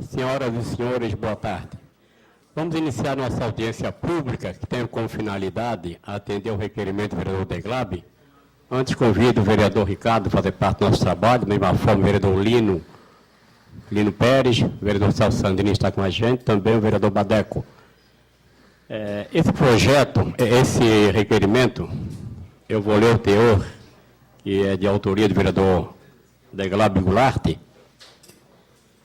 Senhoras e senhores, boa tarde. Vamos iniciar nossa audiência pública, que tem como finalidade atender o requerimento do vereador Deglab. Antes, convido o vereador Ricardo a fazer parte do nosso trabalho, da mesma forma o vereador Lino Pérez, o vereador Celso Sandrini está com a gente, também o vereador Badeco. Esse requerimento, eu vou ler o teor, que é de autoria do vereador Deglab Goulart,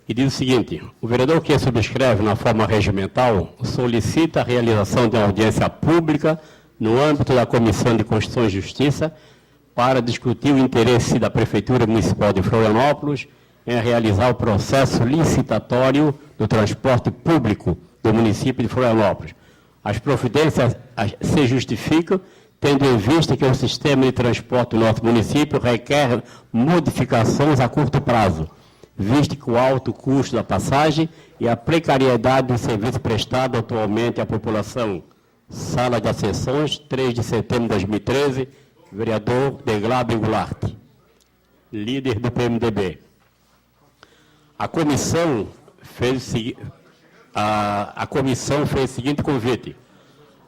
e diz o seguinte: o vereador que subscreve na forma regimental solicita a realização de uma audiência pública no âmbito da Comissão de Constituição e Justiça para discutir o interesse da Prefeitura Municipal de Florianópolis em realizar o processo licitatório do transporte público do município de Florianópolis. As providências se justificam, tendo em vista que o sistema de transporte do nosso município requer modificações a curto prazo, visto que o alto custo da passagem e a precariedade do serviço prestado atualmente à população. Sala de Sessões, 3 de setembro de 2013, vereador Deglab Goulart, líder do PMDB. A comissão fez o seguinte convite: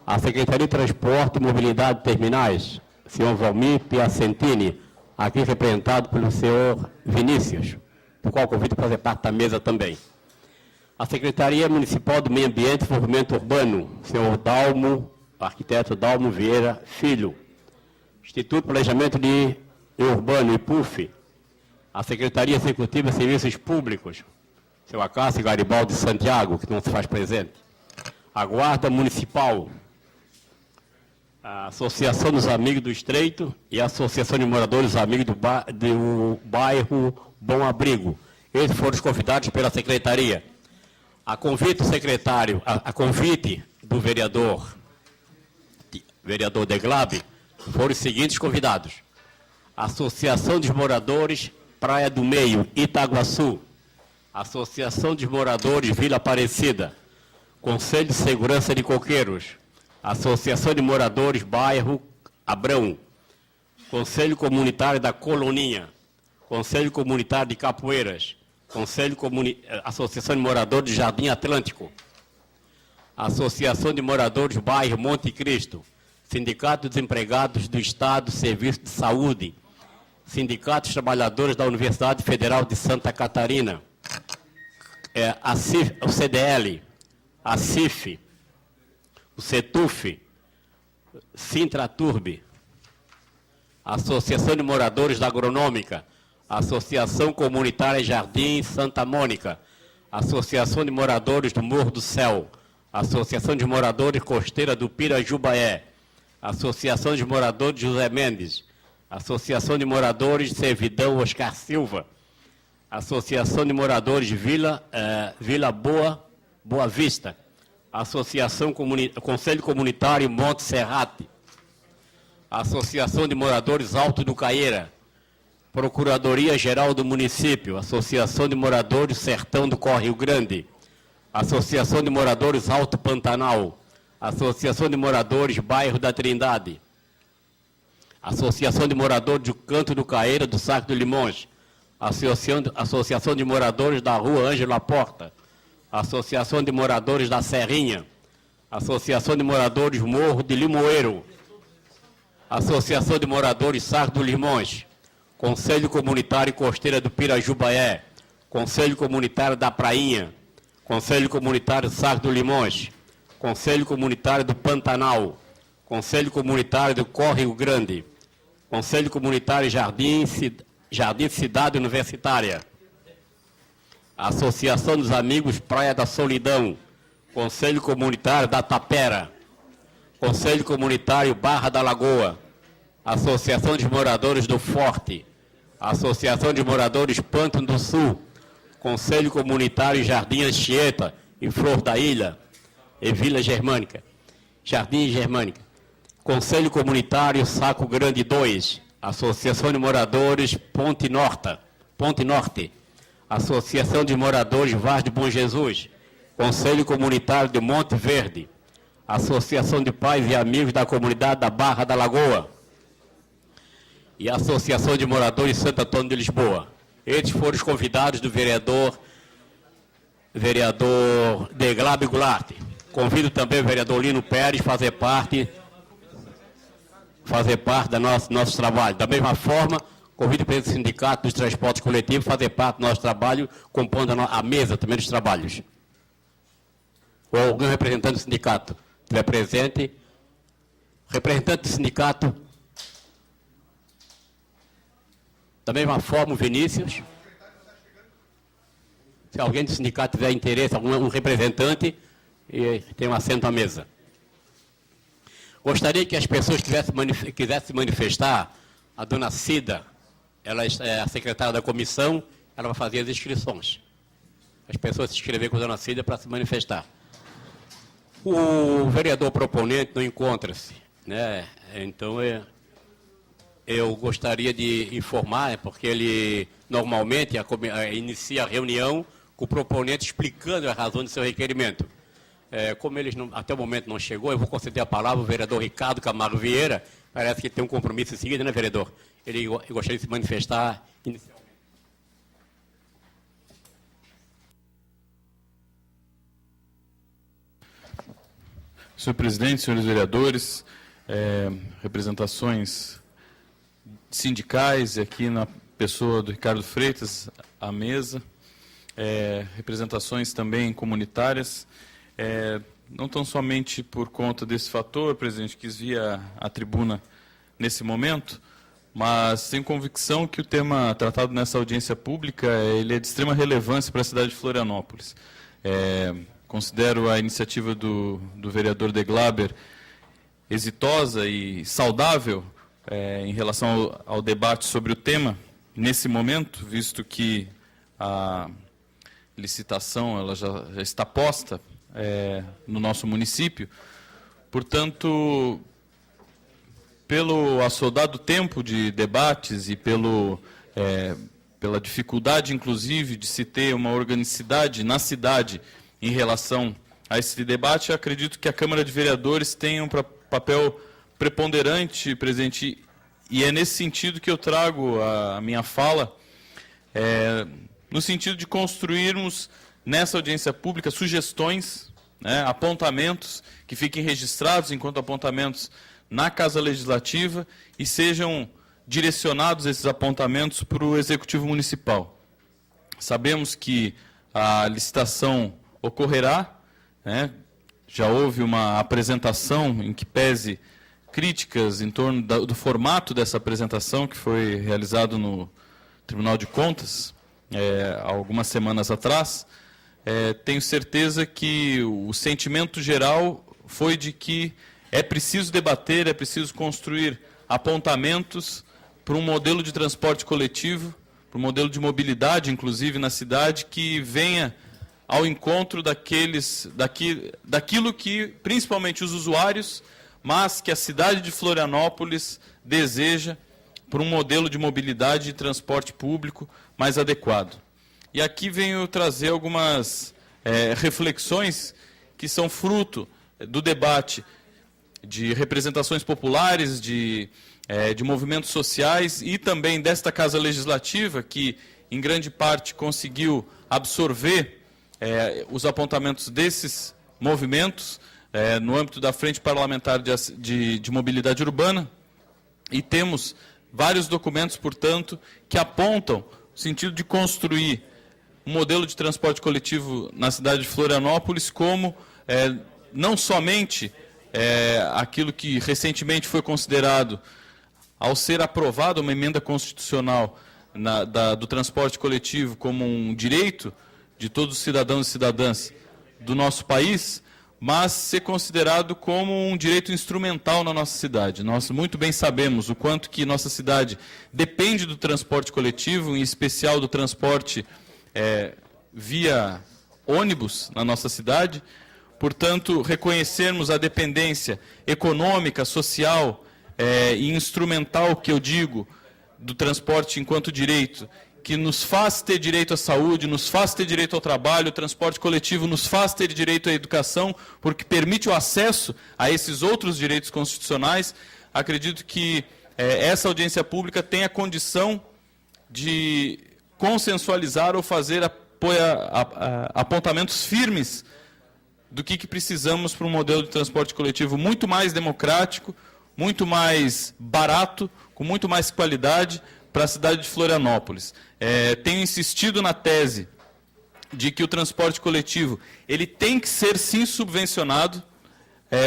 a Secretaria de Transporte e Mobilidade de Terminais, senhor Valmir Piacentini, aqui representado pelo senhor Vinícius, do qual convido para fazer parte da mesa também. A Secretaria Municipal do Meio Ambiente e Desenvolvimento Urbano, senhor arquiteto Dalmo Vieira Filho. Instituto de Planejamento Urbano, IPUF. A Secretaria Executiva de Serviços Públicos, seu Acácio Garibaldi Santiago, que não se faz presente. A Guarda Municipal, a Associação dos Amigos do Estreito e a Associação de Moradores Amigos do bairro Bom Abrigo. Eles foram os convidados pela Secretaria. A convite do vereador Deglab, foram os seguintes convidados: Associação dos Moradores Praia do Meio, Itaguaçu, Associação dos Moradores Vila Aparecida, Conselho de Segurança de Coqueiros, Associação de Moradores Bairro Abrão, Conselho Comunitário da Coloninha, Conselho Comunitário de Capoeiras, Associação de Moradores de Jardim Atlântico, Associação de Moradores Bairro Monte Cristo, Sindicato dos Empregados do Estado, Serviço de Saúde, Sindicato dos Trabalhadores da Universidade Federal de Santa Catarina, o CDL, a CIF, o CETUF, Sintraturb, Associação de Moradores da Agronômica, Associação Comunitária Jardim Santa Mônica, Associação de Moradores do Morro do Céu, Associação de Moradores Costeira do Pirajubaé, Associação de Moradores José Mendes, Associação de Moradores de Servidão Oscar Silva, Associação de Moradores de Vila Boa Vista, Conselho Comunitário Monte Serrate, Associação de Moradores Alto do Caeira, Procuradoria-Geral do Município, Associação de Moradores Sertão do Córrego Grande, Associação de Moradores Alto Pantanal, Associação de Moradores Bairro da Trindade, Associação de Moradores do Canto do Caeira do Saco do Limões, Associação de Moradores da Rua Ângelo Laporta, Associação de Moradores da Serrinha, Associação de Moradores Morro de Limoeiro, Associação de Moradores Saco do Limões, Conselho Comunitário Costeira do Pirajubaé, Conselho Comunitário da Prainha, Conselho Comunitário Saco do Limões, Conselho Comunitário do Pantanal, Conselho Comunitário do Córrego Grande, Conselho Comunitário Jardim Cidade Universitária, Associação dos Amigos Praia da Solidão, Conselho Comunitário da Tapera, Conselho Comunitário Barra da Lagoa, Associação de Moradores do Forte, Associação de Moradores Pântano do Sul, Conselho Comunitário Jardim Anchieta e Flor da Ilha e Vila Germânica, Jardim Germânica, Conselho Comunitário Saco Grande 2, Associação de Moradores Ponte Norte, Associação de Moradores Vaz de Bom Jesus, Conselho Comunitário de Monte Verde, Associação de Pais e Amigos da Comunidade da Barra da Lagoa e a Associação de Moradores Santo Antônio de Lisboa. Estes foram os convidados do vereador vereador Deglab Goulart. Convido também o vereador Lino Pérez a fazer parte do nosso trabalho. Da mesma forma, convido o presidente do Sindicato dos Transportes Coletivos a fazer parte do nosso trabalho, compondo a mesa também dos trabalhos. Ou algum representante do sindicato estiver presente. Representante do sindicato. Da mesma forma, o Vinícius. Se alguém do sindicato tiver interesse, algum representante, tem um assento à mesa. Gostaria que as pessoas que quisessem se manifestar, a dona Cida, ela é a secretária da comissão, ela vai fazer as inscrições. As pessoas se inscreverem com a dona Cida para se manifestar. O vereador proponente não encontra-se, né? Então, eu gostaria de informar, porque ele normalmente inicia a reunião com o proponente explicando a razão do seu requerimento. Como ele até o momento não chegou, eu vou conceder a palavra ao vereador Ricardo Camargo Vieira. Parece que tem um compromisso em seguida, né, vereador? Ele gostaria de se manifestar inicialmente. Senhor presidente, senhores vereadores, representações sindicais, e aqui na pessoa do Ricardo Freitas, à mesa, representações também comunitárias, não tão somente por conta desse fator, presidente, quis vir à tribuna nesse momento, mas tenho convicção que o tema tratado nessa audiência pública ele é de extrema relevância para a cidade de Florianópolis. Considero a iniciativa do vereador Deglaber exitosa e saudável em relação ao debate sobre o tema, nesse momento, visto que a licitação ela já está posta no nosso município. Portanto, pelo assodado tempo de debates e pela dificuldade, inclusive, de se ter uma organicidade na cidade em relação a esse debate, acredito que a Câmara de Vereadores tem um papel preponderante, presidente, e é nesse sentido que eu trago a minha fala, no sentido de construirmos nessa audiência pública sugestões, apontamentos que fiquem registrados enquanto apontamentos na Casa Legislativa e sejam direcionados esses apontamentos para o Executivo Municipal. Sabemos que a licitação ocorrerá, já houve uma apresentação em que pese críticas em torno do formato dessa apresentação que foi realizado no Tribunal de Contas há algumas semanas atrás. Tenho certeza que o sentimento geral foi de que é preciso debater, é preciso construir apontamentos para um modelo de transporte coletivo, para um modelo de mobilidade, inclusive, na cidade, que venha ao encontro daquilo que, principalmente os usuários, mas que a cidade de Florianópolis deseja para um modelo de mobilidade e transporte público mais adequado. E aqui venho trazer algumas reflexões que são fruto do debate de representações populares, de movimentos sociais e também desta Casa Legislativa, que em grande parte conseguiu absorver os apontamentos desses movimentos no âmbito da Frente Parlamentar de Mobilidade Urbana, e temos vários documentos, portanto, que apontam o sentido de construir um modelo de transporte coletivo na cidade de Florianópolis como não somente aquilo que recentemente foi considerado, ao ser aprovada uma emenda constitucional do transporte coletivo como um direito de todos os cidadãos e cidadãs do nosso país, mas ser considerado como um direito instrumental na nossa cidade. Nós muito bem sabemos o quanto que nossa cidade depende do transporte coletivo, em especial do transporte via ônibus na nossa cidade. Portanto, reconhecermos a dependência econômica, social e instrumental, que eu digo, do transporte enquanto direito, que nos faz ter direito à saúde, nos faz ter direito ao trabalho, o transporte coletivo nos faz ter direito à educação, porque permite o acesso a esses outros direitos constitucionais. Acredito que essa audiência pública tem a condição de consensualizar ou fazer apontamentos firmes do que precisamos para um modelo de transporte coletivo muito mais democrático, muito mais barato, com muito mais qualidade para a cidade de Florianópolis. Tenho insistido na tese de que o transporte coletivo ele tem que ser, sim, subvencionado.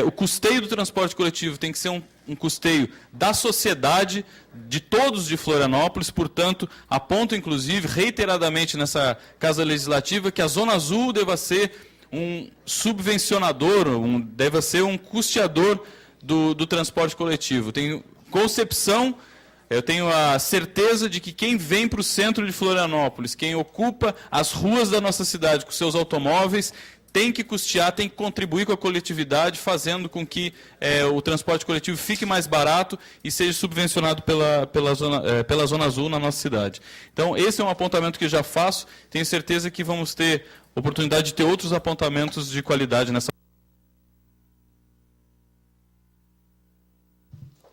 O custeio do transporte coletivo tem que ser um custeio da sociedade, de todos de Florianópolis, portanto, aponto, inclusive, reiteradamente nessa Casa Legislativa, que a Zona Azul deva ser um subvencionador, deve ser um custeador do transporte coletivo. Tenho concepção, eu tenho a certeza de que quem vem para o centro de Florianópolis, quem ocupa as ruas da nossa cidade com seus automóveis, tem que custear, tem que contribuir com a coletividade, fazendo com que o transporte coletivo fique mais barato e seja subvencionado pela Zona Azul na nossa cidade. Então, esse é um apontamento que já faço, tenho certeza que vamos ter oportunidade de ter outros apontamentos de qualidade nessa.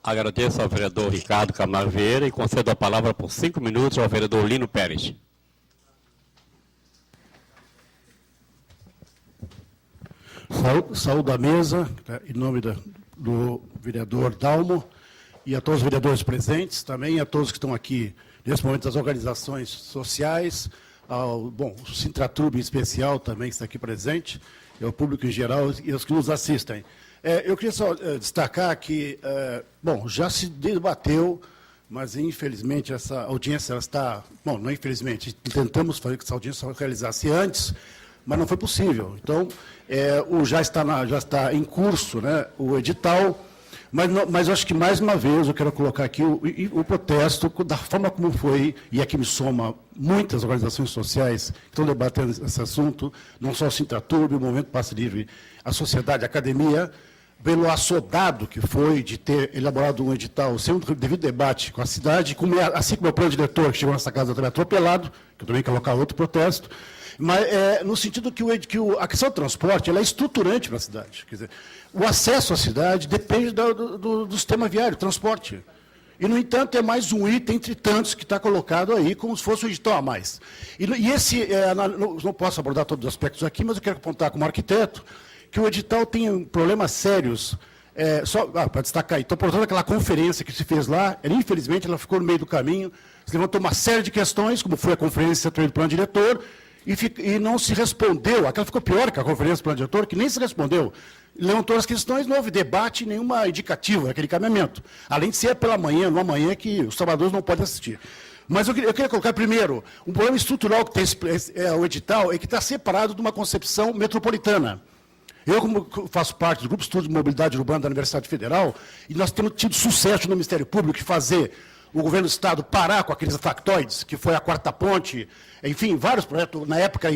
Agradeço ao vereador Ricardo Camargo Vieira e concedo a palavra por 5 minutos ao vereador Lino Pérez. Saúdo a mesa, em nome do vereador Dalmo, e a todos os vereadores presentes, também a todos que estão aqui, nesse momento, das organizações sociais, o Sintraturb em especial também está aqui presente, e ao público em geral e aos que nos assistem. Eu queria só destacar que, já se debateu, mas infelizmente essa audiência ela está... Bom, não infelizmente, tentamos fazer que essa audiência se realizasse antes, mas não foi possível. Então, já está em curso, né, o edital, mas eu acho que, mais uma vez, eu quero colocar aqui o protesto da forma como foi, e aqui me soma muitas organizações sociais que estão debatendo esse assunto, não só o Sintraturb, o Movimento Passe Livre, a sociedade, a academia, pelo assodado que foi de ter elaborado um edital sem um devido debate com a cidade, assim como o plano diretor que chegou nessa casa também atropelado, que eu também quero colocar outro protesto, mas no sentido que a questão do transporte ela é estruturante para a cidade. Quer dizer, o acesso à cidade depende do sistema viário, transporte. E, no entanto, é mais um item entre tantos que está colocado aí, como se fosse um edital a mais. E esse, não posso abordar todos os aspectos aqui, mas eu quero apontar como arquiteto que o edital tem problemas sérios. Para destacar, então, portanto, aquela conferência que se fez lá, infelizmente, ela ficou no meio do caminho, se levantou uma série de questões, como foi a conferência do plano diretor, e não se respondeu. Aquela ficou pior que a conferência do plano diretor, que nem se respondeu. Levantou as questões, não houve debate, nenhuma indicativa, aquele caminhamento. Além de ser pela manhã, numa manhã que os trabalhadores não podem assistir. Mas eu queria colocar, primeiro, um problema estrutural que tem o edital, é que está separado de uma concepção metropolitana. Eu, como faço parte do Grupo de Estudos de Mobilidade Urbana da Universidade Federal, e nós temos tido sucesso no Ministério Público de fazer o governo do Estado parar com aqueles factoides, que foi a Quarta Ponte, enfim, vários projetos, na época,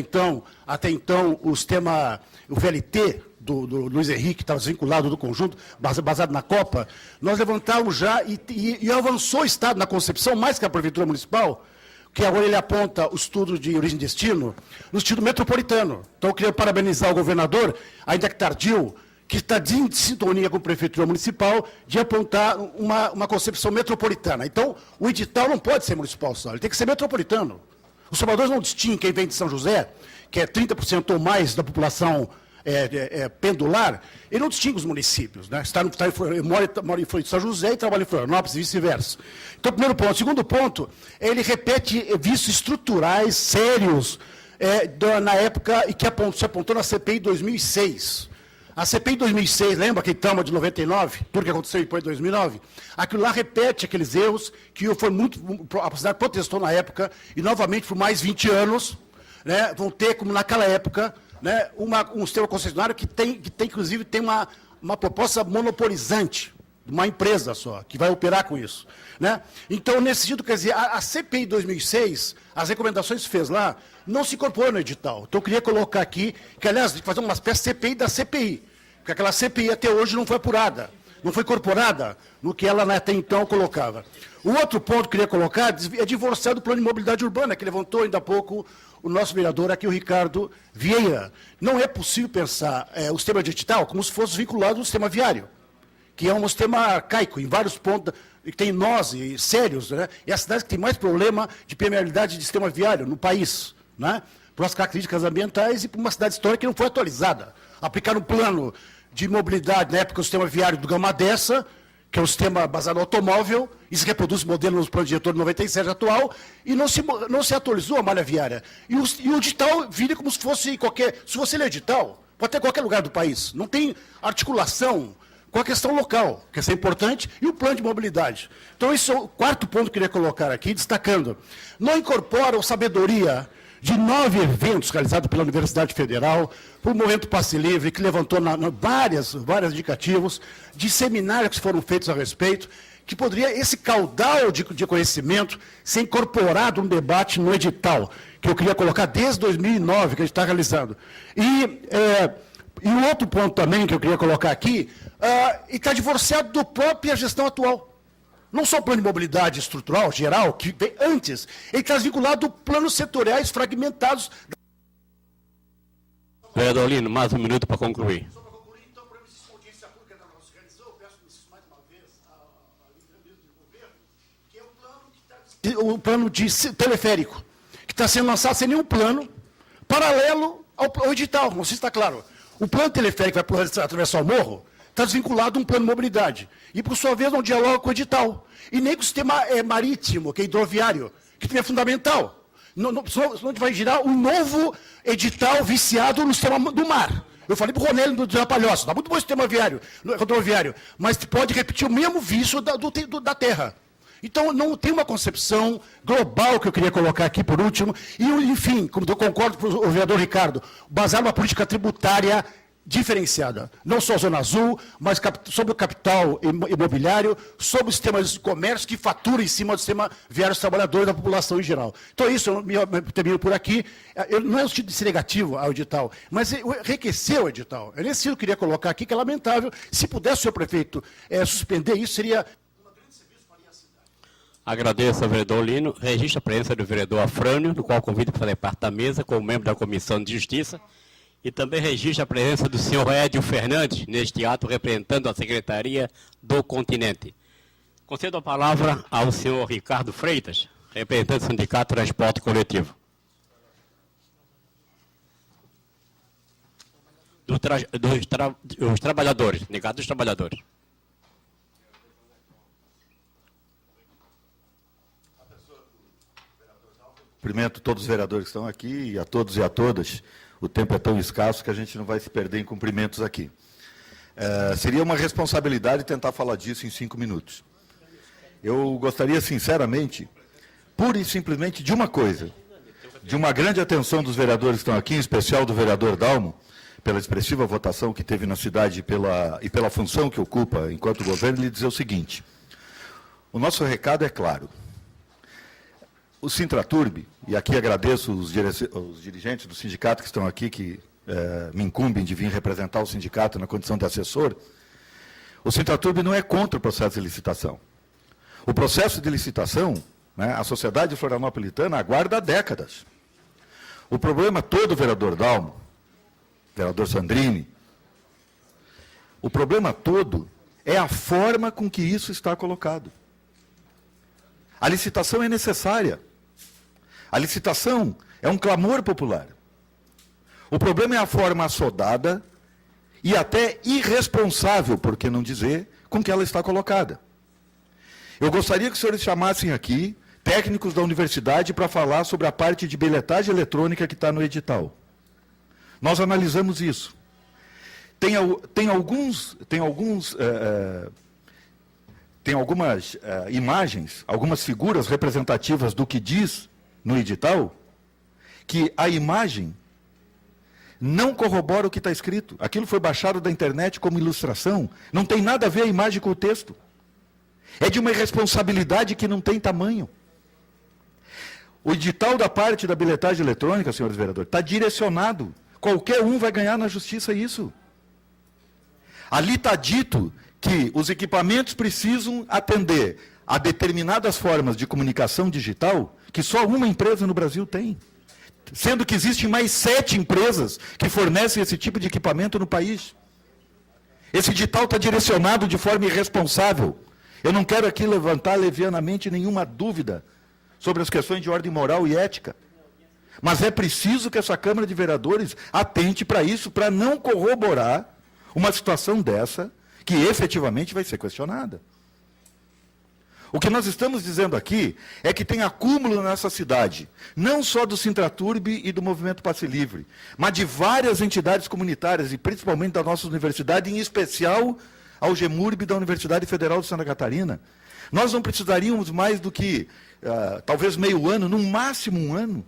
até então, o VLT do Luiz Henrique, que estava vinculado do conjunto, baseado na Copa, nós levantamos já e avançou o Estado na concepção, mais que a Prefeitura Municipal, que agora ele aponta o estudo de origem e destino, no sentido metropolitano. Então, eu queria parabenizar o governador, ainda que tardio, que está de sintonia com a Prefeitura Municipal, de apontar uma concepção metropolitana. Então, o edital não pode ser municipal só, ele tem que ser metropolitano. Os salvadores não distinguem quem vem de São José, que é 30% ou mais da população pendular, ele não distingue os municípios. Né? Mora em São José e trabalha em Florianópolis e vice-versa. Então, primeiro ponto. Segundo ponto, ele repete vícios estruturais sérios na época e que se apontou na CPI 2006. A CPI 2006, lembra aquele trauma de 99, tudo que aconteceu depois de 2009? Aquilo lá repete aqueles erros que a cidade protestou na época, e novamente por mais 20 anos, né, vão ter, como naquela época, né, um sistema concessionário que inclusive, tem uma proposta monopolizante, uma empresa só, que vai operar com isso. Né? Então, nesse sentido, quer dizer, a CPI 2006, as recomendações que fez lá, não se incorporou no edital. Então, eu queria colocar aqui, que, aliás, tem que fazer uma espécie de CPI da CPI, porque aquela CPI até hoje não foi apurada, não foi incorporada no que ela até então colocava. O outro ponto que eu queria colocar é divorciar do plano de mobilidade urbana, que levantou ainda há pouco o nosso vereador aqui, o Ricardo Vieira. Não é possível pensar o sistema digital como se fosse vinculado ao sistema viário, que é um sistema arcaico, em vários pontos, que tem nós sérios, né? É a cidade que tem mais problema de permeabilidade de sistema viário no país. Né? por as características ambientais e por uma cidade histórica que não foi atualizada. Aplicar um plano de mobilidade, na época, o sistema viário do Gama Dessa, que é um sistema baseado no automóvel, e se reproduz o modelo no plano diretor de 97 atual, e não se atualizou a malha viária. E o edital vira como se fosse se você ler edital, pode ter em qualquer lugar do país. Não tem articulação com a questão local, que é importante, e o plano de mobilidade. Então, esse é o quarto ponto que eu queria colocar aqui, destacando. Não incorporam sabedoria de 9 eventos realizados pela Universidade Federal, por Movimento Passe Livre, que levantou vários indicativos, de seminários que foram feitos a respeito, que poderia esse caudal de conhecimento ser incorporado no debate no edital, que eu queria colocar desde 2009, que a gente está realizando. E um outro ponto também que eu queria colocar aqui, está divorciado da própria gestão atual. Não só o plano de mobilidade estrutural, geral, que vem antes, ele está vinculado a planos setoriais fragmentados. Vereador Lino, mais um minuto para concluir. Só para concluir, então, para essa audiência pública da nossa organização, eu peço mais uma vez a líder do governo, que é o plano de teleférico, que está sendo lançado sem nenhum plano, paralelo ao edital, não sei se está claro. O plano teleférico vai atravessar o morro, está desvinculado de um plano de mobilidade. E, por sua vez, não dialoga com o edital. E nem com o sistema marítimo, que é hidroviário, que também é fundamental. Senão vai girar um novo edital viciado no sistema do mar. Eu falei para o Ronélio do Palhoça, está muito bom o sistema rodoviário, mas pode repetir o mesmo vício da terra. Então, não tem uma concepção global que eu queria colocar aqui por último. E, enfim, como eu concordo com o vereador Ricardo, basear uma política tributária diferenciada. Não só a Zona Azul, mas sobre o capital imobiliário, sobre os sistemas de comércio que fatura em cima do sistema viário dos trabalhadores da população em geral. Então, isso, eu termino por aqui. Não é o sentido de ser negativo ao edital, mas enriquecer o edital. É nesse sentido que eu queria colocar aqui, que é lamentável. Se pudesse o senhor prefeito suspender isso, seria... Agradeço ao vereador Lino. Registro a presença do vereador Afrânio, do qual convido para fazer parte da mesa, como membro da Comissão de Justiça. E também registro a presença do senhor Édio Fernandes, neste ato, representando a Secretaria do Continente. Concedo a palavra ao senhor Ricardo Freitas, representante do Sindicato Transporte Coletivo. Dos trabalhadores, Sindicato dos Trabalhadores. Cumprimento todos os vereadores que estão aqui e a todos e a todas. O tempo é tão escasso que a gente não vai se perder em cumprimentos aqui. Seria uma responsabilidade tentar falar disso em 5 minutos. Eu gostaria, sinceramente, pura e simplesmente de uma coisa, de uma grande atenção dos vereadores que estão aqui, em especial do vereador Dalmo, pela expressiva votação que teve na cidade e pela função que ocupa enquanto governo, lhe dizer o seguinte: o nosso recado é claro. O Sintraturb, e aqui agradeço os dirigentes do sindicato que estão aqui, que me incumbem de vir representar o sindicato na condição de assessor, o Sintraturb não é contra o processo de licitação. O processo de licitação, né, a sociedade florianopolitana aguarda há décadas. O problema todo, vereador Dalmo, vereador Sandrini, o problema todo é a forma com que isso está colocado. A licitação é necessária. A licitação é um clamor popular. O problema é a forma assodada e até irresponsável, por que não dizer, com que ela está colocada. Eu gostaria que os senhores chamassem aqui técnicos da universidade para falar sobre a parte de bilhetagem eletrônica que está no edital. Nós analisamos isso. Tem algumas imagens, algumas figuras representativas do que diz no edital, que a imagem não corrobora o que está escrito. Aquilo foi baixado da internet como ilustração, não tem nada a ver a imagem com o texto. É de uma irresponsabilidade que não tem tamanho. O edital da parte da bilhetagem eletrônica, senhores vereadores, está direcionado. Qualquer um vai ganhar na justiça isso. Ali está dito que os equipamentos precisam atender a determinadas formas de comunicação digital que só uma empresa no Brasil tem. Sendo que existem mais 7 empresas que fornecem esse tipo de equipamento no país. Esse edital está direcionado de forma irresponsável. Eu não quero aqui levantar levianamente nenhuma dúvida sobre as questões de ordem moral e ética. Mas é preciso que essa Câmara de Vereadores atente para isso, para não corroborar uma situação dessa que efetivamente vai ser questionada. O que nós estamos dizendo aqui é que tem acúmulo nessa cidade, não só do Sintraturb e do Movimento Passe Livre, mas de várias entidades comunitárias, e principalmente da nossa universidade, em especial ao GEMURB da Universidade Federal de Santa Catarina. Nós não precisaríamos mais do que, talvez meio ano, no máximo um ano,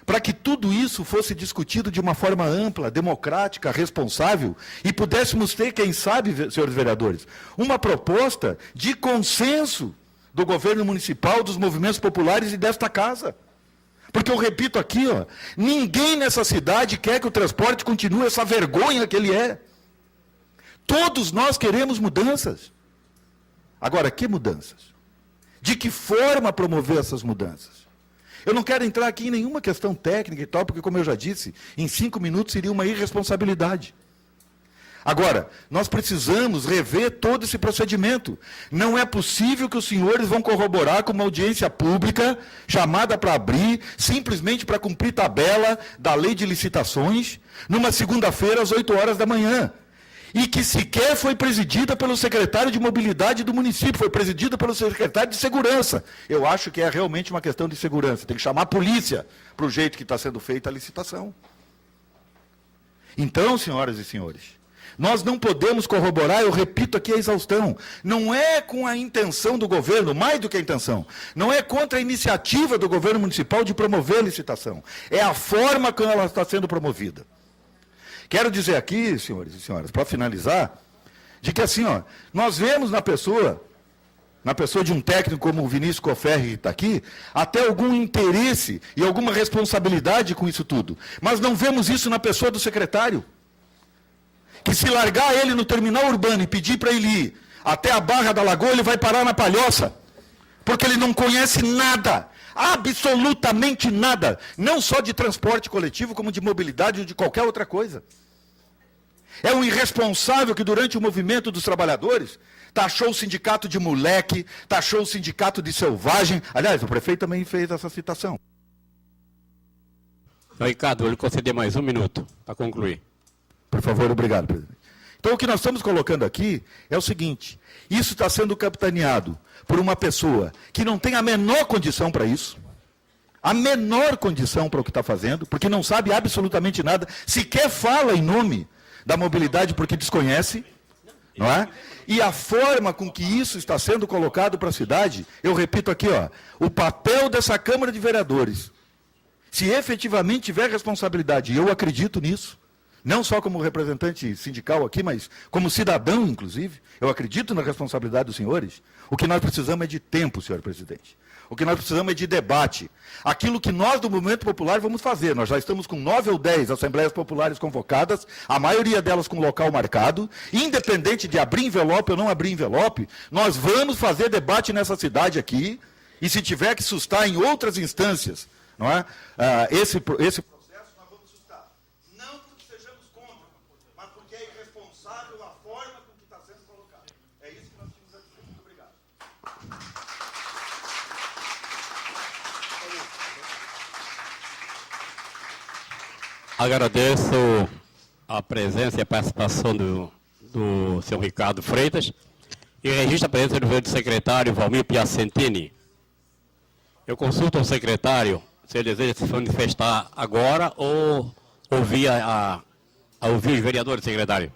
para que tudo isso fosse discutido de uma forma ampla, democrática, responsável, e pudéssemos ter, quem sabe, senhores vereadores, uma proposta de consenso do governo municipal, dos movimentos populares e desta casa. Porque eu repito aqui, ninguém nessa cidade quer que o transporte continue essa vergonha que ele é. Todos nós queremos mudanças. Agora, que mudanças? De que forma promover essas mudanças? Eu não quero entrar aqui em nenhuma questão técnica e tal, porque, como eu já disse, em 5 minutos seria uma irresponsabilidade. Agora, nós precisamos rever todo esse procedimento. Não é possível que os senhores vão corroborar com uma audiência pública, chamada para abrir, simplesmente para cumprir tabela da lei de licitações, numa segunda-feira, às 8 horas da manhã. E que sequer foi presidida pelo secretário de mobilidade do município, foi presidida pelo secretário de segurança. Eu acho que é realmente uma questão de segurança. Tem que chamar a polícia para o jeito que está sendo feita a licitação. Então, senhoras e senhores, nós não podemos corroborar, eu repito aqui a exaustão, não é com a intenção do governo, mais do que a intenção, não é contra a iniciativa do governo municipal de promover a licitação, é a forma como ela está sendo promovida. Quero dizer aqui, senhores e senhoras, para finalizar, de que assim, nós vemos na pessoa de um técnico como o Vinícius Cofferri, que está aqui, até algum interesse e alguma responsabilidade com isso tudo. Mas não vemos isso na pessoa do secretário. Que se largar ele no terminal urbano e pedir para ele ir até a Barra da Lagoa, ele vai parar na Palhoça. Porque ele não conhece nada. Absolutamente nada. Não só de transporte coletivo, como de mobilidade ou de qualquer outra coisa. É um irresponsável que, durante o movimento dos trabalhadores, taxou o sindicato de moleque, taxou o sindicato de selvagem. Aliás, o prefeito também fez essa citação. Ricardo, eu lhe conceder mais 1 minuto para concluir. Por favor, obrigado, presidente. Então, o que nós estamos colocando aqui é o seguinte: isso está sendo capitaneado por uma pessoa que não tem a menor condição para isso, a menor condição para o que está fazendo, porque não sabe absolutamente nada, sequer fala em nome da mobilidade porque desconhece, não é? E a forma com que isso está sendo colocado para a cidade, eu repito aqui, o papel dessa Câmara de Vereadores, se efetivamente tiver responsabilidade, e eu acredito nisso, não só como representante sindical aqui, mas como cidadão, inclusive, eu acredito na responsabilidade dos senhores, o que nós precisamos é de tempo, senhor presidente. O que nós precisamos é de debate. Aquilo que nós, do Movimento Popular, vamos fazer. Nós já estamos com 9 ou 10 Assembleias Populares convocadas, a maioria delas com local marcado. Independente de abrir envelope ou não abrir envelope, nós vamos fazer debate nessa cidade aqui, e se tiver que sustar em outras instâncias, não é? Esse processo nós vamos sustar. Não porque sejamos contra, mas porque é irresponsável a forma com que está sendo colocado. É isso que nós tínhamos a dizer. Muito obrigado. Agradeço a presença e a participação do senhor Ricardo Freitas e registro a presença do secretário Valmir Piacentini. Eu consulto ao secretário se ele deseja se manifestar agora ou ouvir ouvir os vereadores, secretário.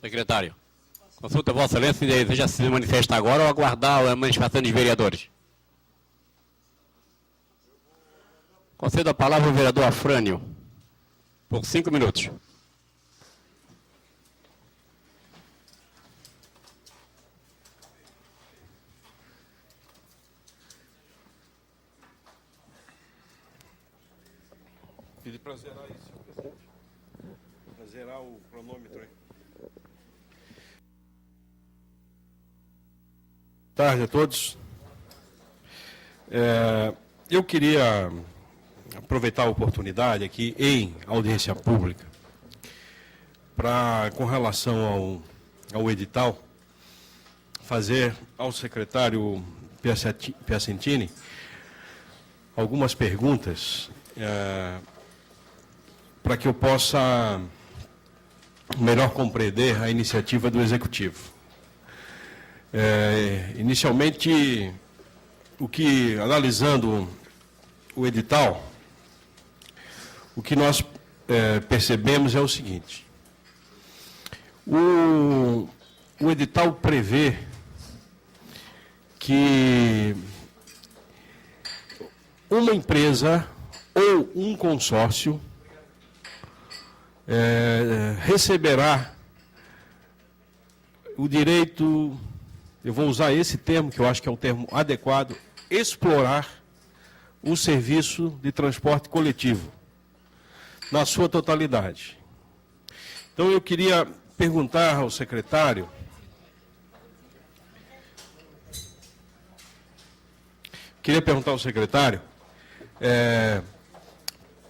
Secretário, consulta a Vossa Excelência se deseja se manifestar agora ou aguardar a manifestação dos vereadores. Concedo a palavra ao vereador Afrânio, por 5 minutos. Pedir para zerar isso, senhor presidente. Para zerar o cronômetro aí. Boa tarde a todos. Eu queria aproveitar a oportunidade aqui em audiência pública para, com relação ao edital, fazer ao secretário Piacentini algumas perguntas para que eu possa melhor compreender a iniciativa do Executivo. Inicialmente, analisando o edital, o que nós percebemos é o seguinte: o edital prevê que uma empresa ou um consórcio receberá o direito, eu vou usar esse termo, que eu acho que é um termo adequado, explorar o serviço de transporte coletivo, na sua totalidade. Então, eu queria perguntar ao secretário,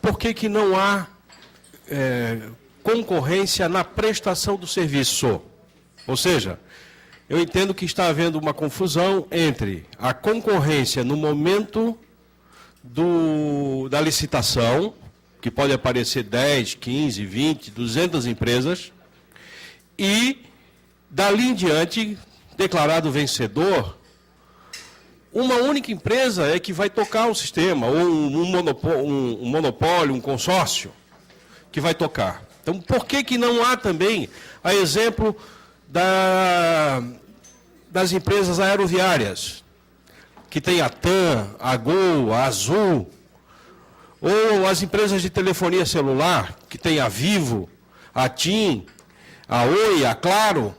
por que não há concorrência na prestação do serviço? Ou seja, eu entendo que está havendo uma confusão entre a concorrência no momento da licitação, que pode aparecer 10, 15, 20, 200 empresas, e, dali em diante, declarado vencedor, uma única empresa é que vai tocar o sistema, ou um monopólio, um consórcio, que vai tocar. Então, por que não há também, a exemplo das empresas aeroviárias, que tem a TAM, a Gol, a Azul, ou as empresas de telefonia celular, que tem a Vivo, a TIM, a Oi, a Claro?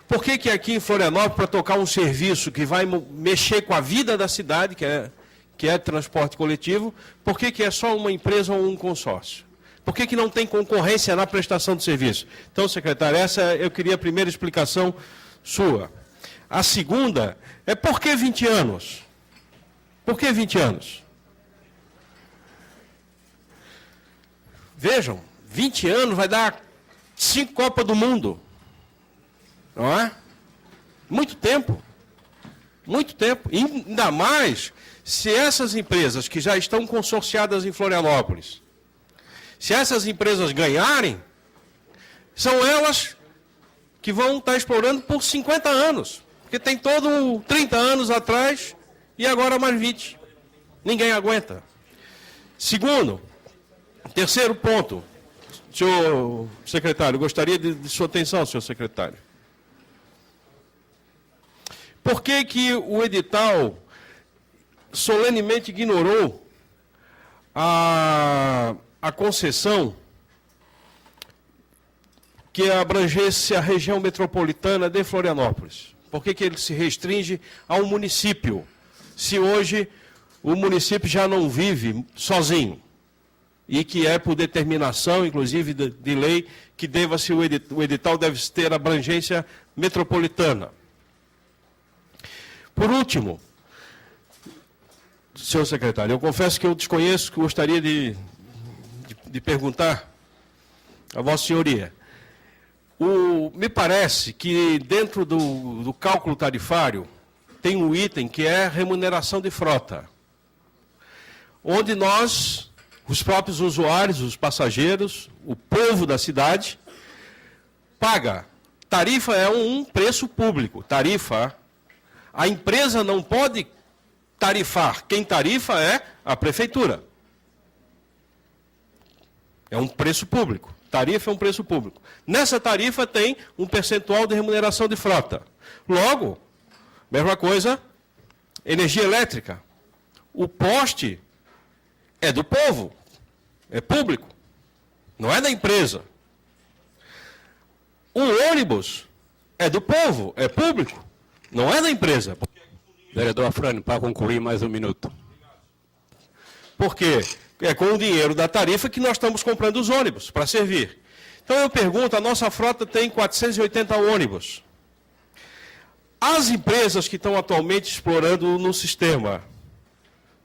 Por que aqui em Florianópolis, para tocar um serviço que vai mexer com a vida da cidade, que é transporte coletivo, por que é só uma empresa ou um consórcio? Por que não tem concorrência na prestação do serviço? Então, secretário, essa eu queria a primeira explicação sua. A segunda é por que 20 anos? Por que 20 anos? Vejam, 20 anos vai dar 5 Copas do Mundo. Não é? Muito tempo. Muito tempo. E ainda mais se essas empresas que já estão consorciadas em Florianópolis, se essas empresas ganharem, são elas que vão estar explorando por 50 anos. Porque tem todo 30 anos atrás e agora mais 20. Ninguém aguenta. Terceiro ponto. Senhor secretário, gostaria de sua atenção, senhor secretário. Por que o edital solenemente ignorou a concessão que abrangesse a região metropolitana de Florianópolis? Por que ele se restringe ao município, se hoje o município já não vive sozinho? E que é por determinação, inclusive de lei, que o edital deve ter abrangência metropolitana. Por último, senhor secretário, eu confesso que eu desconheço, que gostaria de perguntar a Vossa Senhoria. Me parece que dentro do cálculo tarifário tem um item que é remuneração de frota, onde nós, os próprios usuários, os passageiros, o povo da cidade, paga. Tarifa é um preço público. Tarifa, a empresa não pode tarifar. Quem tarifa é a prefeitura. É um preço público. Tarifa é um preço público. Nessa tarifa tem um percentual de remuneração de frota. Logo, mesma coisa, energia elétrica. O poste é do povo, é público, não é da empresa. O ônibus é do povo, é público, não é da empresa. Vereador Afrânio, para concluir mais um minuto. Porque é com o dinheiro da tarifa que nós estamos comprando os ônibus para servir. Então eu pergunto, a nossa frota tem 480 ônibus. As empresas que estão atualmente explorando no sistema,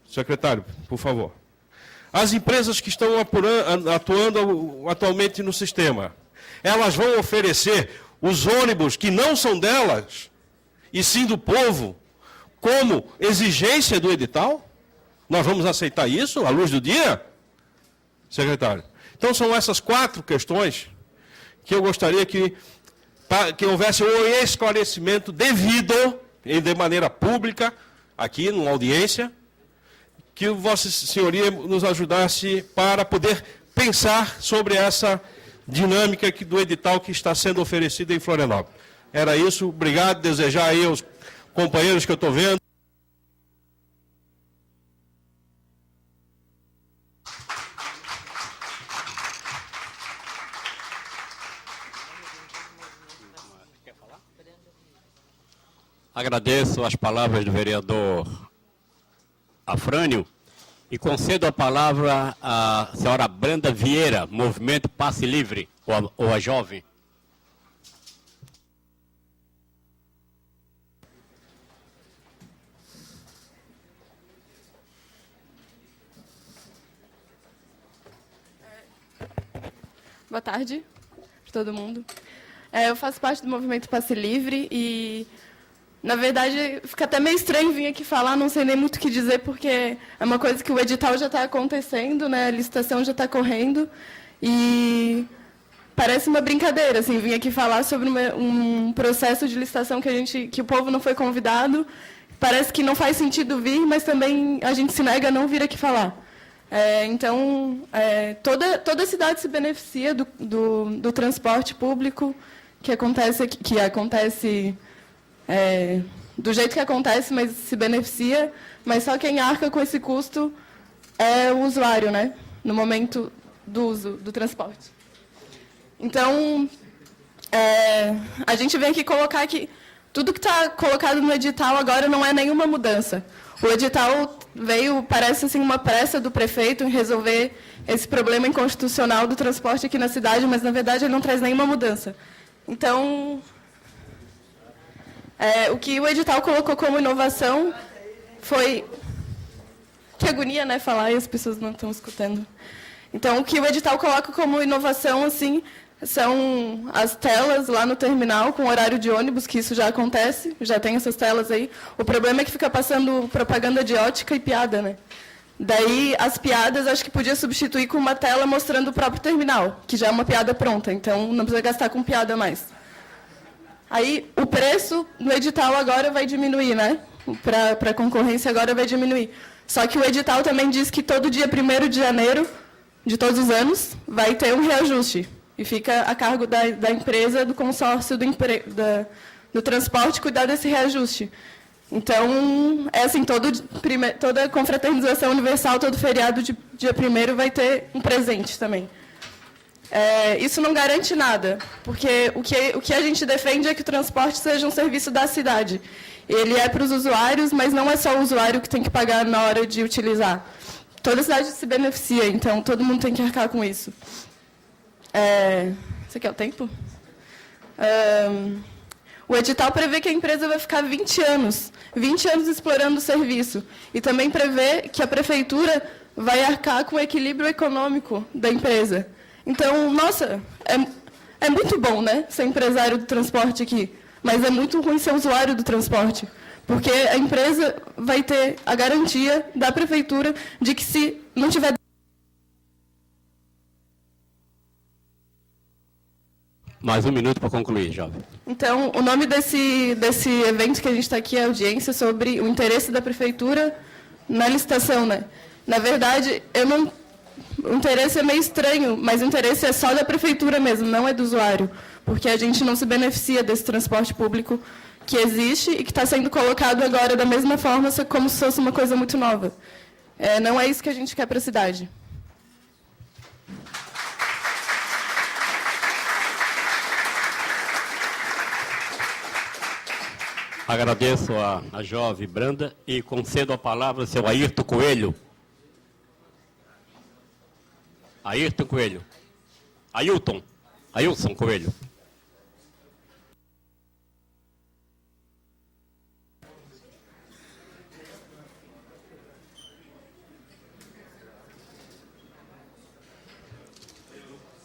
secretário, por favor. As empresas que estão atuando atualmente no sistema, elas vão oferecer os ônibus que não são delas, e sim do povo, como exigência do edital? Nós vamos aceitar isso à luz do dia, secretário? Então, são essas 4 questões que eu gostaria que houvesse um esclarecimento devido, e de maneira pública, aqui, numa audiência, que Vossa Senhoria nos ajudasse para poder pensar sobre essa dinâmica do edital que está sendo oferecido em Florianópolis. Era isso, obrigado, desejar aí aos companheiros que eu estou vendo. Agradeço as palavras do vereador Afrânio e concedo a palavra à senhora Branda Vieira, Movimento Passe Livre, ou a jovem. Boa tarde para todo mundo. Eu faço parte do Movimento Passe Livre e, na verdade, fica até meio estranho vir aqui falar, não sei nem muito o que dizer, porque é uma coisa que o edital já está acontecendo, né? A licitação já está correndo e parece uma brincadeira, assim, vir aqui falar sobre um processo de licitação que o povo não foi convidado. Parece que não faz sentido vir, mas também a gente se nega a não vir aqui falar. Então, toda a cidade se beneficia do transporte público que acontece do jeito que acontece, mas se beneficia, mas só quem arca com esse custo é o usuário, né? No momento do uso do transporte. Então, a gente vem aqui colocar que tudo que está colocado no edital agora não é nenhuma mudança. O edital parece assim, uma pressa do prefeito em resolver esse problema inconstitucional do transporte aqui na cidade, mas, na verdade, ele não traz nenhuma mudança. Então, o que o edital colocou como inovação foi... Que agonia, né, falar e as pessoas não estão escutando. Então, o que o edital coloca como inovação, assim, são as telas lá no terminal com horário de ônibus, que isso já acontece, já tem essas telas aí. O problema é que fica passando propaganda de ótica e piada, né? Daí, as piadas, acho que podia substituir com uma tela mostrando o próprio terminal, que já é uma piada pronta, então não precisa gastar com piada mais. Aí, o preço no edital agora vai diminuir, né? Para a concorrência agora vai diminuir. Só que o edital também diz que todo dia 1º de janeiro de todos os anos vai ter um reajuste. E fica a cargo da empresa, do consórcio do transporte, cuidar desse reajuste. Então, assim, toda confraternização universal, todo feriado de dia 1º vai ter um presente também. Isso não garante nada, porque o que a gente defende é que o transporte seja um serviço da cidade. Ele é para os usuários, mas não é só o usuário que tem que pagar na hora de utilizar. Toda a cidade se beneficia, então todo mundo tem que arcar com isso. Isso aqui é o tempo? O edital prevê que a empresa vai ficar 20 anos explorando o serviço. E também prevê que a prefeitura vai arcar com o equilíbrio econômico da empresa. Então, nossa, é muito bom, né, ser empresário do transporte aqui, mas é muito ruim ser usuário do transporte, porque a empresa vai ter a garantia da prefeitura de que se não tiver... Mais um minuto para concluir, jovem. Então, o nome desse evento que a gente está aqui é audiência sobre o interesse da prefeitura na licitação, né? Na verdade, o interesse é meio estranho, mas o interesse é só da prefeitura mesmo, não é do usuário, porque a gente não se beneficia desse transporte público que existe e que está sendo colocado agora da mesma forma, como se fosse uma coisa muito nova. Não é isso que a gente quer para a cidade. Agradeço a jovem Branda e concedo a palavra ao seu Ayrton Coelho. Ayrton Coelho. Ailson Coelho.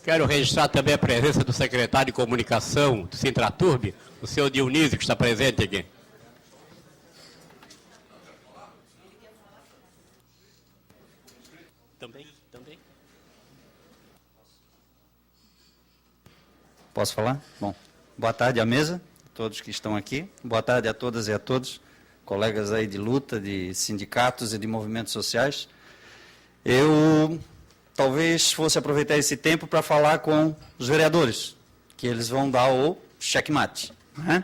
Quero registrar também a presença do secretário de Comunicação do Sintraturb, o senhor Dionísio, que está presente aqui. Também. Posso falar? Bom, boa tarde à mesa, todos que estão aqui. Boa tarde a todas e a todos, colegas aí de luta, de sindicatos e de movimentos sociais. Eu talvez fosse aproveitar esse tempo para falar com os vereadores, que eles vão dar o checkmate, né?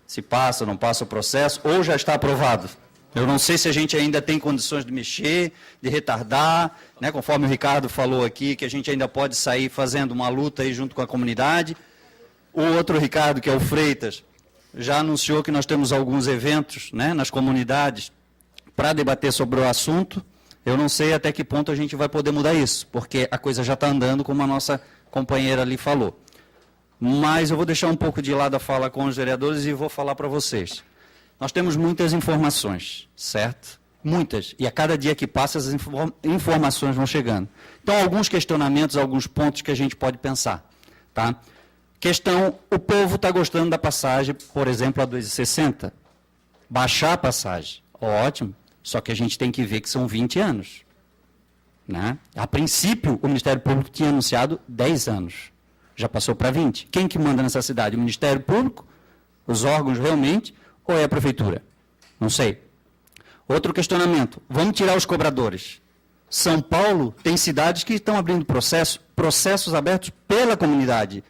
Se passa ou não passa o processo, ou já está aprovado. Eu não sei se a gente ainda tem condições de mexer, de retardar, né, conforme o Ricardo falou aqui, que a gente ainda pode sair fazendo uma luta aí junto com a comunidade. O outro Ricardo, que é o Freitas, já anunciou que nós temos alguns eventos, né, nas comunidades para debater sobre o assunto. Eu não sei até que ponto a gente vai poder mudar isso, porque a coisa já está andando, como a nossa companheira ali falou. Mas eu vou deixar um pouco de lado a fala com os vereadores e vou falar para vocês. Nós temos muitas informações, certo? Muitas. E a cada dia que passa, as informações vão chegando. Então, alguns questionamentos, alguns pontos que a gente pode pensar. Tá? Questão, o povo está gostando da passagem, por exemplo, a 2,60. Baixar a passagem. Ótimo. Só que a gente tem que ver que são 20 anos. Né? A princípio, o Ministério Público tinha anunciado 10 anos. Já passou para 20. Quem que manda nessa cidade? O Ministério Público? Os órgãos realmente? Ou é a prefeitura? Não sei. Outro questionamento. Vamos tirar os cobradores. São Paulo tem cidades que estão abrindo processos abertos pela comunidade,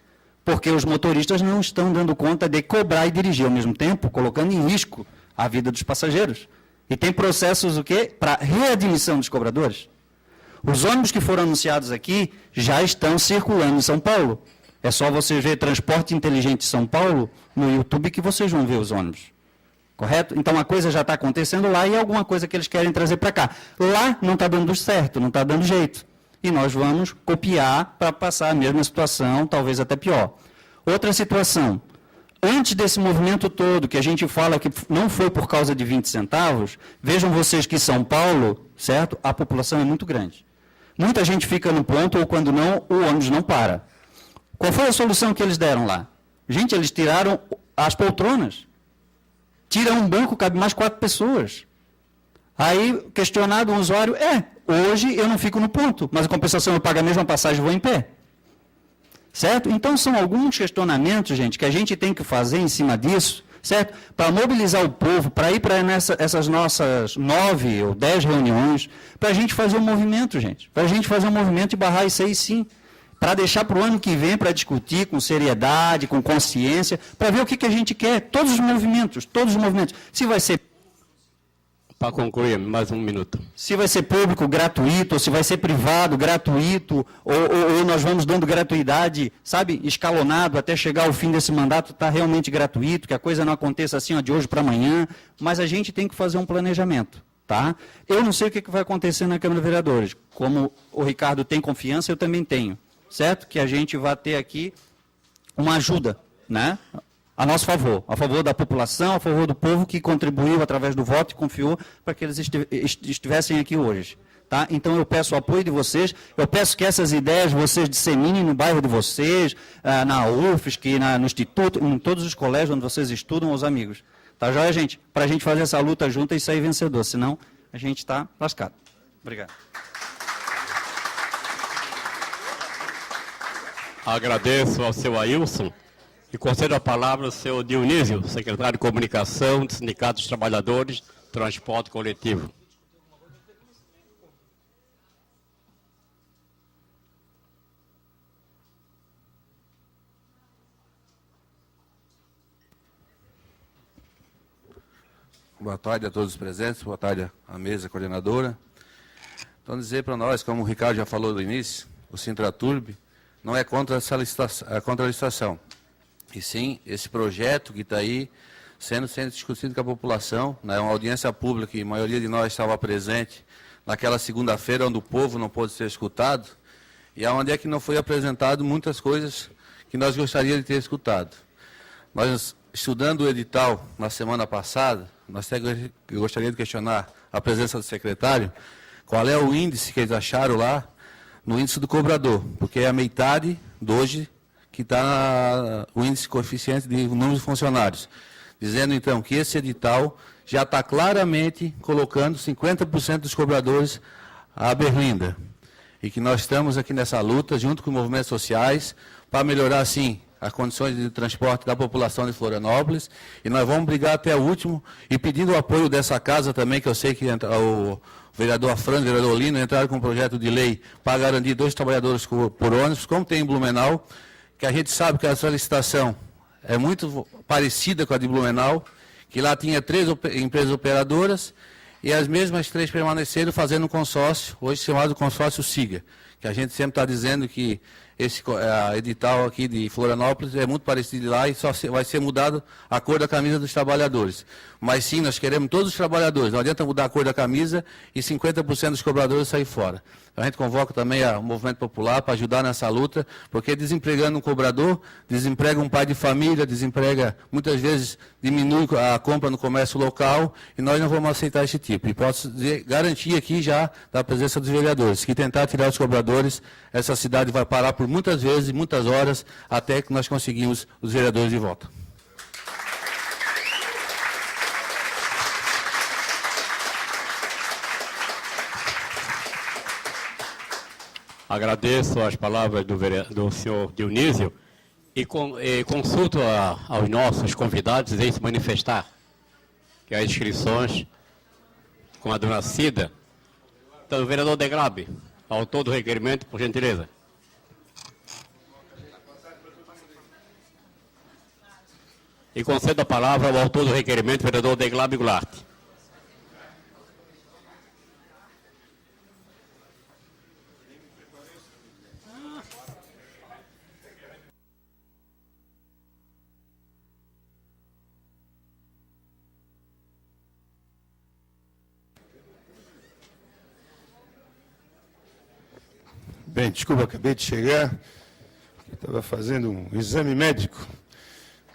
porque os motoristas não estão dando conta de cobrar e dirigir ao mesmo tempo, colocando em risco a vida dos passageiros. E tem processos o quê? Para readmissão dos cobradores. Os ônibus que foram anunciados aqui já estão circulando em São Paulo. É só você ver Transporte Inteligente São Paulo no YouTube que vocês vão ver os ônibus. Correto? Então, a coisa já está acontecendo lá e é alguma coisa que eles querem trazer para cá. Lá não está dando certo, não está dando jeito. E nós vamos copiar para passar a mesma situação, talvez até pior. Outra situação. Antes desse movimento todo, que a gente fala que não foi por causa de 20 centavos, vejam vocês que São Paulo, certo? A população é muito grande. Muita gente fica no ponto ou, quando não, o ônibus não para. Qual foi a solução que eles deram lá? Gente, eles tiraram as poltronas. Tira um banco, cabe mais 4 pessoas. Aí, questionado um usuário, hoje eu não fico no ponto, mas a compensação eu pago a mesma passagem e vou em pé. Certo? Então, são alguns questionamentos, gente, que a gente tem que fazer em cima disso, certo? Para mobilizar o povo, para ir para essas nossas 9 ou 10 reuniões, para a gente fazer um movimento, gente. Para a gente fazer um movimento e barrar isso aí, sim. Para deixar para o ano que vem, para discutir com seriedade, com consciência, para ver o que a gente quer, todos os movimentos, se vai ser... Para concluir, mais um minuto. Se vai ser público, gratuito, ou se vai ser privado, gratuito, ou nós vamos dando gratuidade, sabe, escalonado, até chegar ao fim desse mandato, está realmente gratuito, que a coisa não aconteça assim, ó, de hoje para amanhã, mas a gente tem que fazer um planejamento. Tá? Eu não sei o que vai acontecer na Câmara de Vereadores, como o Ricardo tem confiança, eu também tenho. Certo? Que a gente vai ter aqui uma ajuda, né? A nosso favor, a favor da população, a favor do povo que contribuiu através do voto e confiou para que eles estivessem aqui hoje. Tá? Então eu peço o apoio de vocês, eu peço que essas ideias vocês disseminem no bairro de vocês, na UFSC, no Instituto, em todos os colégios onde vocês estudam, os amigos. Tá joia, gente? Para a gente fazer essa luta junta e sair vencedor, senão a gente está lascado. Obrigado. Agradeço ao seu Ailson e concedo a palavra ao seu Dionísio, secretário de Comunicação do Sindicato dos Trabalhadores, Transporte Coletivo. Boa tarde a todos os presentes, boa tarde à mesa coordenadora. Então, dizer para nós, como o Ricardo já falou no início, o Sintraturb não é contra essa licitação, e sim esse projeto que está aí sendo discutido com a população, né, uma audiência pública que a maioria de nós estava presente naquela segunda-feira, onde o povo não pôde ser escutado, e onde é que não foi apresentado muitas coisas que nós gostaríamos de ter escutado. Nós, estudando o edital na semana passada, eu gostaria de questionar a presença do secretário, qual é o índice que eles acharam lá, no índice do cobrador, porque é a metade de hoje que está o índice coeficiente de número de funcionários. Dizendo, então, que esse edital já está claramente colocando 50% dos cobradores à berlinda. e que nós estamos aqui nessa luta, junto com movimentos sociais, para melhorar, sim, as condições de transporte da população de Florianópolis, e nós vamos brigar até o último, e pedindo o apoio dessa casa também, que eu sei que o vereador Afrânio e o vereador Lino entraram com um projeto de lei para garantir 2 trabalhadores por ônibus, como tem em Blumenau, que a gente sabe que essa licitação é muito parecida com a de Blumenau, que lá tinha 3 empresas operadoras, e as mesmas 3 permaneceram fazendo um consórcio, hoje chamado consórcio SIGA, que a gente sempre está dizendo que esse edital aqui de Florianópolis é muito parecido de lá e só vai ser mudado a cor da camisa dos trabalhadores. Mas sim, nós queremos todos os trabalhadores, não adianta mudar a cor da camisa e 50% dos cobradores sair fora. Então, a gente convoca também o movimento popular para ajudar nessa luta, porque desempregando um cobrador, desemprega um pai de família, desemprega, muitas vezes diminui a compra no comércio local, e nós não vamos aceitar esse tipo. E posso garantir aqui já da presença dos vereadores, que tentar tirar os cobradores, essa cidade vai parar por muitas vezes, muitas horas, até que nós conseguimos os vereadores de volta. Agradeço as palavras do senhor Dionísio e consulto aos nossos convidados em se manifestar, que as inscrições com a dona Cida. Então, o vereador Deglab, autor do requerimento, por gentileza. E concedo a palavra ao autor do requerimento, vereador Deglab Goulart. Bem, desculpa, acabei de chegar, estava fazendo um exame médico.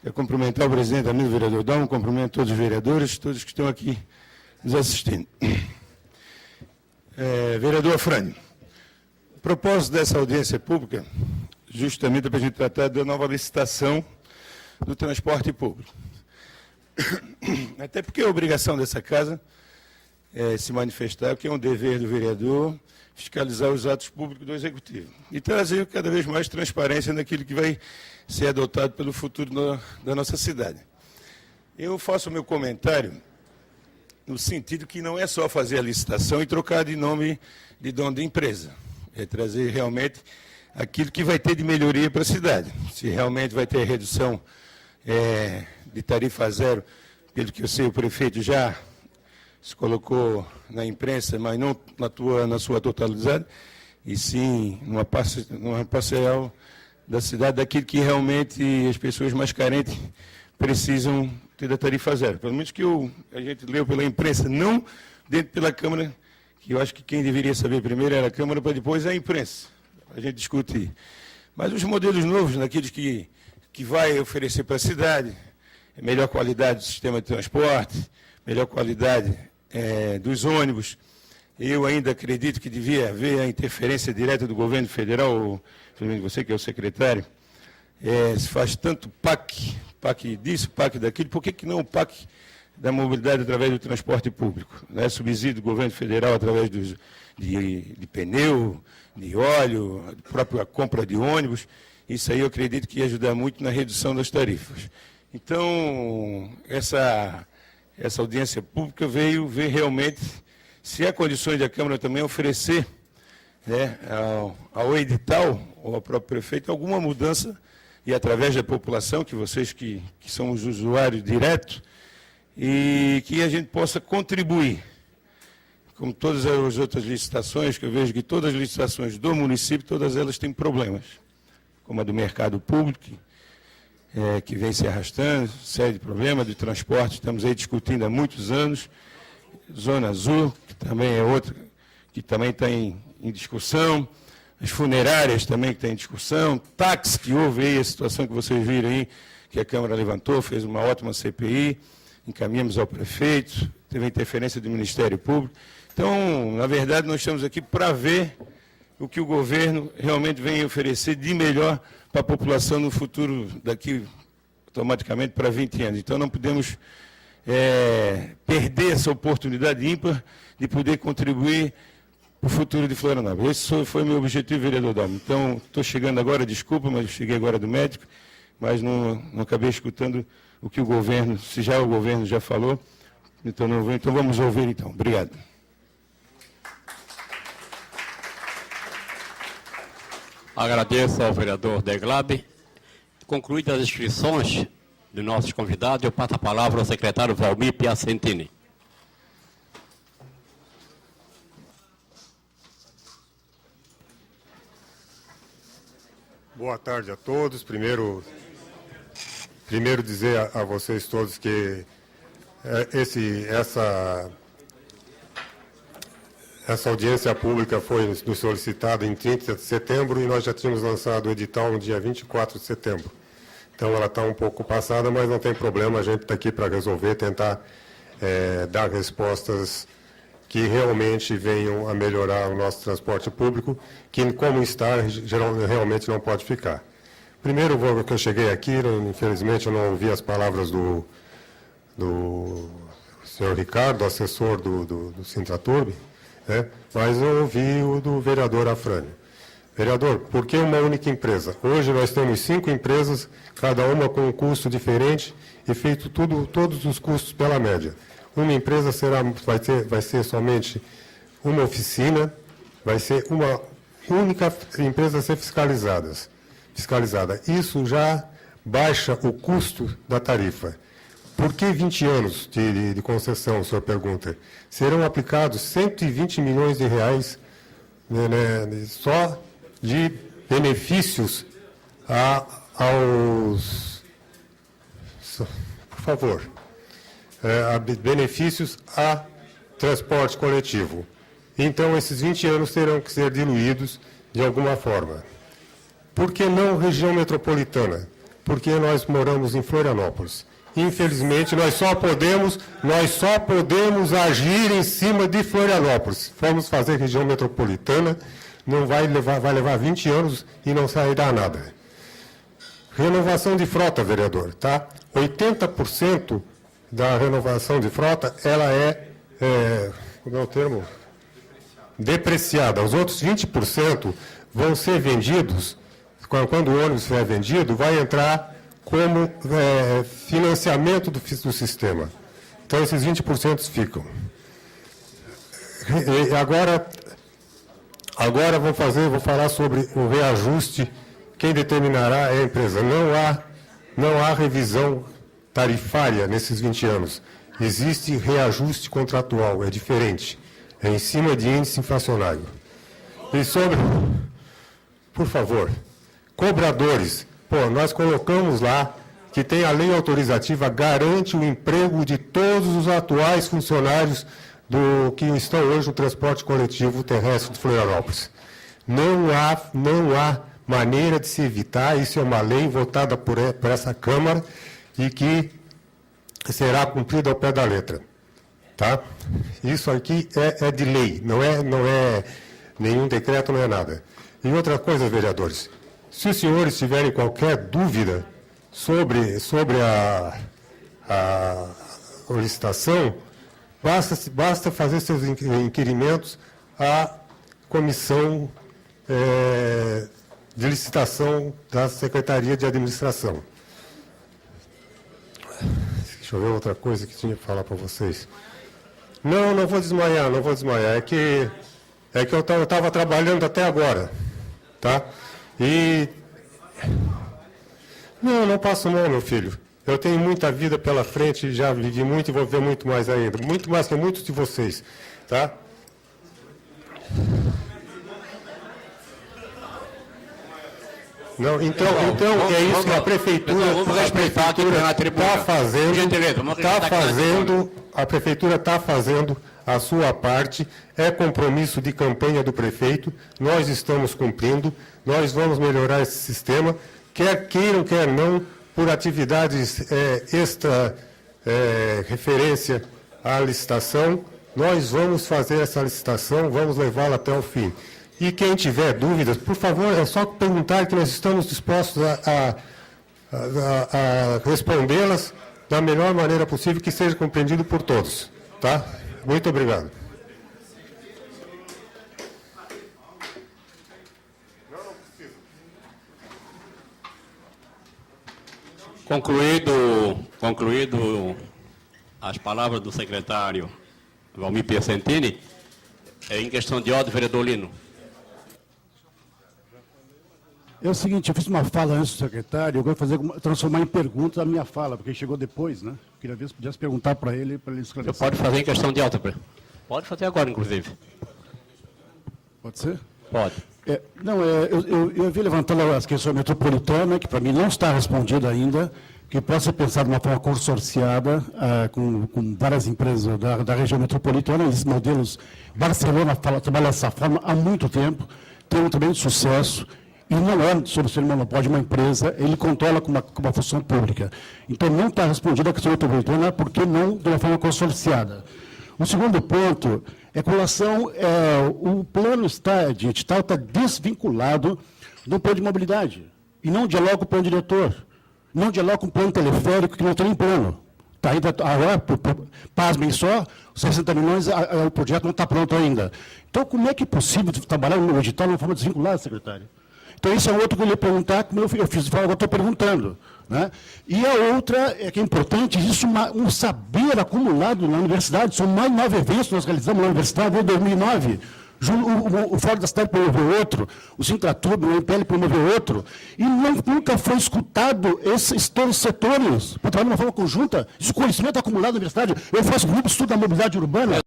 Quero cumprimentar o presidente, amigo vereador Dalmo, cumprimento todos os vereadores, todos que estão aqui nos assistindo. Vereador Afrânio, o propósito dessa audiência pública, justamente para a gente tratar da nova licitação do transporte público. Até porque a obrigação dessa casa é se manifestar, que é um dever do vereador, fiscalizar os atos públicos do Executivo e trazer cada vez mais transparência naquilo que vai ser adotado pelo futuro da nossa cidade. Eu faço o meu comentário no sentido que não é só fazer a licitação e trocar de nome de dono de empresa, é trazer realmente aquilo que vai ter de melhoria para a cidade. Se realmente vai ter redução de tarifa zero, pelo que eu sei, o prefeito já se colocou na imprensa, mas não na sua totalidade, e sim numa parcial da cidade, daquilo que realmente as pessoas mais carentes precisam ter da tarifa zero. Pelo menos que a gente leu pela imprensa, não dentro pela Câmara, que eu acho que quem deveria saber primeiro era a Câmara, para depois a imprensa, a gente discutir. Mas os modelos novos, naqueles que vai oferecer para a cidade, melhor qualidade do sistema de transporte, melhor qualidade dos ônibus. Eu ainda acredito que devia haver a interferência direta do governo federal, você que é o secretário, se faz tanto PAC disso, PAC daquilo, por que não o PAC da mobilidade através do transporte público? Né? Subsídio do governo federal através de pneu, de óleo, a própria compra de ônibus, isso aí eu acredito que ia ajudar muito na redução das tarifas. Então, essa audiência pública veio ver realmente se há condições da Câmara também oferecer, né, ao edital ou ao próprio prefeito alguma mudança, e através da população, que vocês que são os usuários diretos, e que a gente possa contribuir. Como todas as outras licitações, que eu vejo que todas as licitações do município, todas elas têm problemas, como a do mercado público, que vem se arrastando, série de problemas de transporte, estamos aí discutindo há muitos anos, Zona Azul, que também é outra, que também está em discussão, as funerárias também que estão em discussão, táxi, que houve aí a situação que vocês viram aí, que a Câmara levantou, fez uma ótima CPI, encaminhamos ao prefeito, teve a interferência do Ministério Público. Então, na verdade, nós estamos aqui para ver o que o governo realmente vem oferecer de melhor para a população no futuro, daqui automaticamente para 20 anos. Então, não podemos perder essa oportunidade ímpar de poder contribuir o futuro de Florianópolis. Esse foi o meu objetivo, vereador Dalmo. Então, estou chegando agora, desculpa, mas cheguei agora do médico, mas não acabei escutando o que o governo, se já o governo já falou, então não vou, então vamos ouvir então. Obrigado. Agradeço ao vereador Deglab. Concluídas as inscrições de nossos convidados, eu passo a palavra ao secretário Valmir Piacentini. Boa tarde a todos. Primeiro dizer a vocês todos que essa audiência pública foi nos solicitada em 30 de setembro e nós já tínhamos lançado o edital no dia 24 de setembro. Então ela está um pouco passada, mas não tem problema, a gente está aqui para resolver, tentar dar respostas que realmente venham a melhorar o nosso transporte público, que como está, realmente não pode ficar. Primeiro, que eu cheguei aqui, infelizmente eu não ouvi as palavras do senhor Ricardo, assessor do Sintraturb, né? Mas eu ouvi o do vereador Afrânio. Vereador, por que uma única empresa? Hoje nós temos 5 empresas, cada uma com um custo diferente e feito todos os custos pela média. Uma empresa vai ser somente uma oficina, vai ser uma única empresa a ser fiscalizada. Isso já baixa o custo da tarifa. Por que 20 anos de concessão, o senhor pergunta? Serão aplicados 120 milhões de reais só de benefícios aos... Por favor. Benefícios a transporte coletivo. Então, esses 20 anos terão que ser diluídos de alguma forma. Por que não região metropolitana? Porque nós moramos em Florianópolis. Infelizmente, nós só podemos agir em cima de Florianópolis. Vamos fazer região metropolitana, vai levar 20 anos e não sairá nada. Renovação de frota, vereador, tá? 80% da renovação de frota, ela como é o termo? Depreciada. Os outros 20% vão ser vendidos, quando o ônibus for vendido, vai entrar como financiamento do sistema. Então, esses 20% ficam. E agora vou falar sobre o reajuste. Quem determinará é a empresa. Não há revisão tarifária nesses 20 anos. Existe reajuste contratual, é diferente. É em cima de índice inflacionário. E sobre, por favor, cobradores. Nós colocamos lá que tem a lei autorizativa, garante o emprego de todos os atuais funcionários que estão hoje no transporte coletivo terrestre de Florianópolis. Não há maneira de se evitar, isso é uma lei votada por essa Câmara e que será cumprida ao pé da letra. Tá? Isso aqui é de lei, não é nenhum decreto, não é nada. E outra coisa, vereadores, se os senhores tiverem qualquer dúvida sobre a licitação, basta fazer seus inquirimentos à comissão de licitação da Secretaria de Administração. Deixa eu ver outra coisa que tinha que falar para vocês. Não vou desmaiar. É que eu estava trabalhando até agora, tá? E... Não passo não, meu filho. Eu tenho muita vida pela frente, já vivi muito e vou ver muito mais ainda. Muito mais que muitos de vocês, tá? Não, então é isso que a prefeitura está fazendo a sua parte, é compromisso de campanha do prefeito, nós estamos cumprindo, nós vamos melhorar esse sistema, quer queiram, quer não, por atividades referência à licitação, nós vamos fazer essa licitação, vamos levá-la até o fim. E quem tiver dúvidas, por favor, é só perguntar que nós estamos dispostos a respondê-las da melhor maneira possível, que seja compreendido por todos. Tá? Muito obrigado. Concluído as palavras do secretário Valmir Piacentini, em questão de ordem, vereador Lino. É o seguinte, eu fiz uma fala antes do secretário, eu vou transformar em pergunta a minha fala, porque ele chegou depois, né? Queria ver se pudesse perguntar para ele esclarecer. Você pode fazer em questão de ordem. Pode fazer agora, inclusive. Pode ser? Pode. Eu vi levantando as questões metropolitanas, que para mim não está respondida ainda, que pode ser pensado de uma forma consorciada com várias empresas da região metropolitana. Esses modelos, Barcelona trabalha dessa forma há muito tempo, tem um tremendo sucesso, e não é sobre ser monopólio de uma empresa, ele controla com uma função pública. Então, não está respondida a questão metropolitana, porque não de uma forma consorciada. O segundo ponto é com relação, o plano de edital está desvinculado do plano de mobilidade, e não dialoga com o plano diretor, não dialoga com o plano teleférico, que não tem nem plano. Está ainda, pasmem só, 60 milhões, o projeto não está pronto ainda. Então, como é que é possível trabalhar no edital de uma forma desvinculada, secretário? Então, isso é outro que eu ia perguntar, como eu fiz, agora estou perguntando. Né? E a outra, que é importante, existe um saber acumulado na universidade, são mais de 9 eventos que nós realizamos na universidade desde 2009. O Fórum da Cidade promoveu outro, o Sintratudo, o MPL promoveu outro, e nunca foi escutado todos os setores, para trabalhar de uma forma conjunta, esse conhecimento acumulado na universidade. Eu faço grupo de estudo da mobilidade urbana.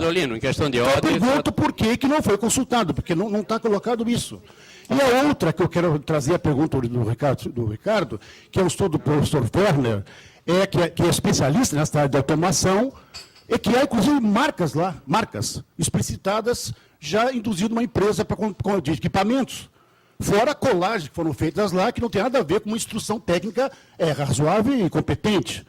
Lino, em questão de ordem... Eu pergunto por que não foi consultado, porque não está colocado isso. E a outra que eu quero trazer a pergunta do Ricardo, que é um estudo do professor Werner, que é especialista nessa área de automação, e que há, inclusive, marcas lá, marcas explicitadas, já induzindo uma empresa de equipamentos. Fora a colagem que foram feitas lá, que não tem nada a ver com uma instrução técnica razoável e competente.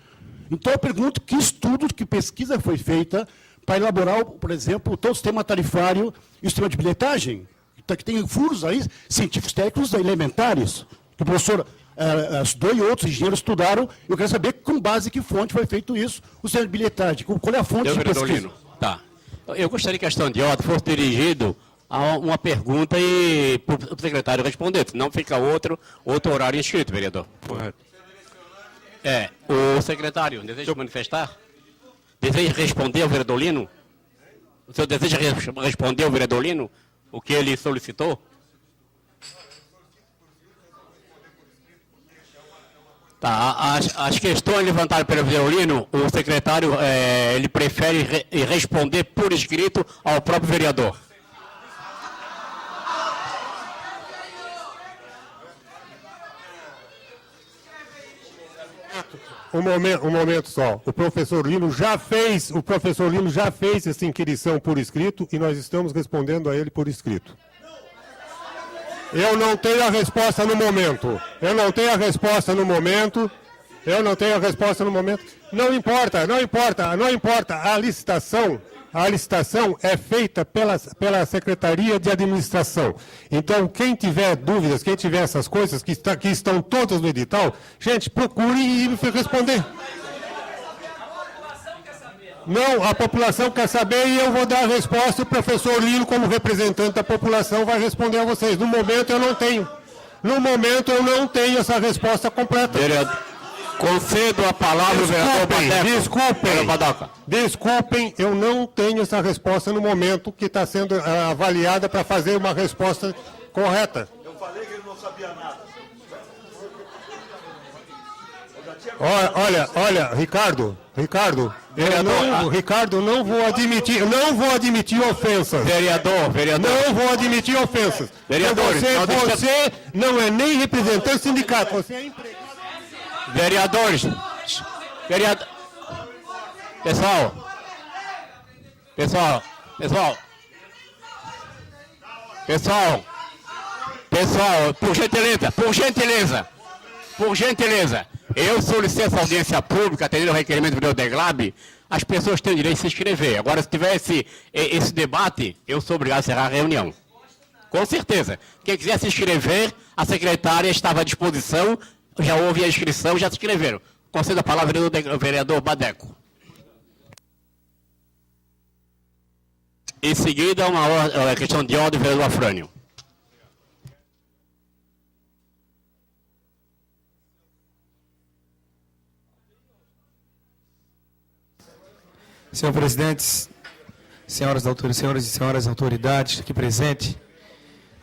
Então, eu pergunto que estudo, que pesquisa foi feita para elaborar, por exemplo, todo o sistema tarifário e o sistema de bilhetagem, que tem furos aí, científicos técnicos elementares, que o professor estudou e outros engenheiros estudaram. Eu quero saber com base em que fonte foi feito isso, o sistema de bilhetagem, qual é a fonte de pesquisa. Lino. Tá. Eu gostaria que a questão de ordem fosse dirigido a uma pergunta e para o secretário responder, senão fica outro horário inscrito, vereador. Correto. O secretário deseja manifestar? Deseja responder ao vereador Lino? O senhor deseja responder ao vereador Lino o que ele solicitou? Tá, as questões levantadas pelo vereador Lino, o secretário ele prefere responder por escrito ao próprio vereador. Um momento só. O professor Lino já fez essa inquirição por escrito e nós estamos respondendo a ele por escrito. Eu não tenho a resposta no momento. Não importa. A licitação é feita pela Secretaria de Administração. Então, quem tiver dúvidas, quem tiver essas coisas que estão todas no edital, gente, procure e responder. Não, a população quer saber e eu vou dar a resposta. O professor Lino, como representante da população, vai responder a vocês. No momento, eu não tenho essa resposta completa. Concedo a palavra ao vereador Badeco. Desculpem, eu não tenho essa resposta no momento que está sendo avaliada para fazer uma resposta correta. Eu falei que ele não sabia nada. Olha, Ricardo, eu não vou admitir ofensas. Vereador. Não vou admitir ofensas. Vereadores, você não é nem representante do sindicato, você é empregado. Vereadores, pessoal, por gentileza, eu solicito essa audiência pública, atendendo ao requerimento do vereador Deglab, as pessoas têm o direito de se inscrever. Agora, se tivesse esse debate, eu sou obrigado a encerrar a reunião. Com certeza. Quem quiser se inscrever, a secretária estava à disposição, já houve a inscrição, já se inscreveram. Concedo a palavra ao vereador Badeco. Em seguida, uma questão de ordem, vereador Afrânio. Senhor presidente, senhoras e senhores autoridades aqui presentes,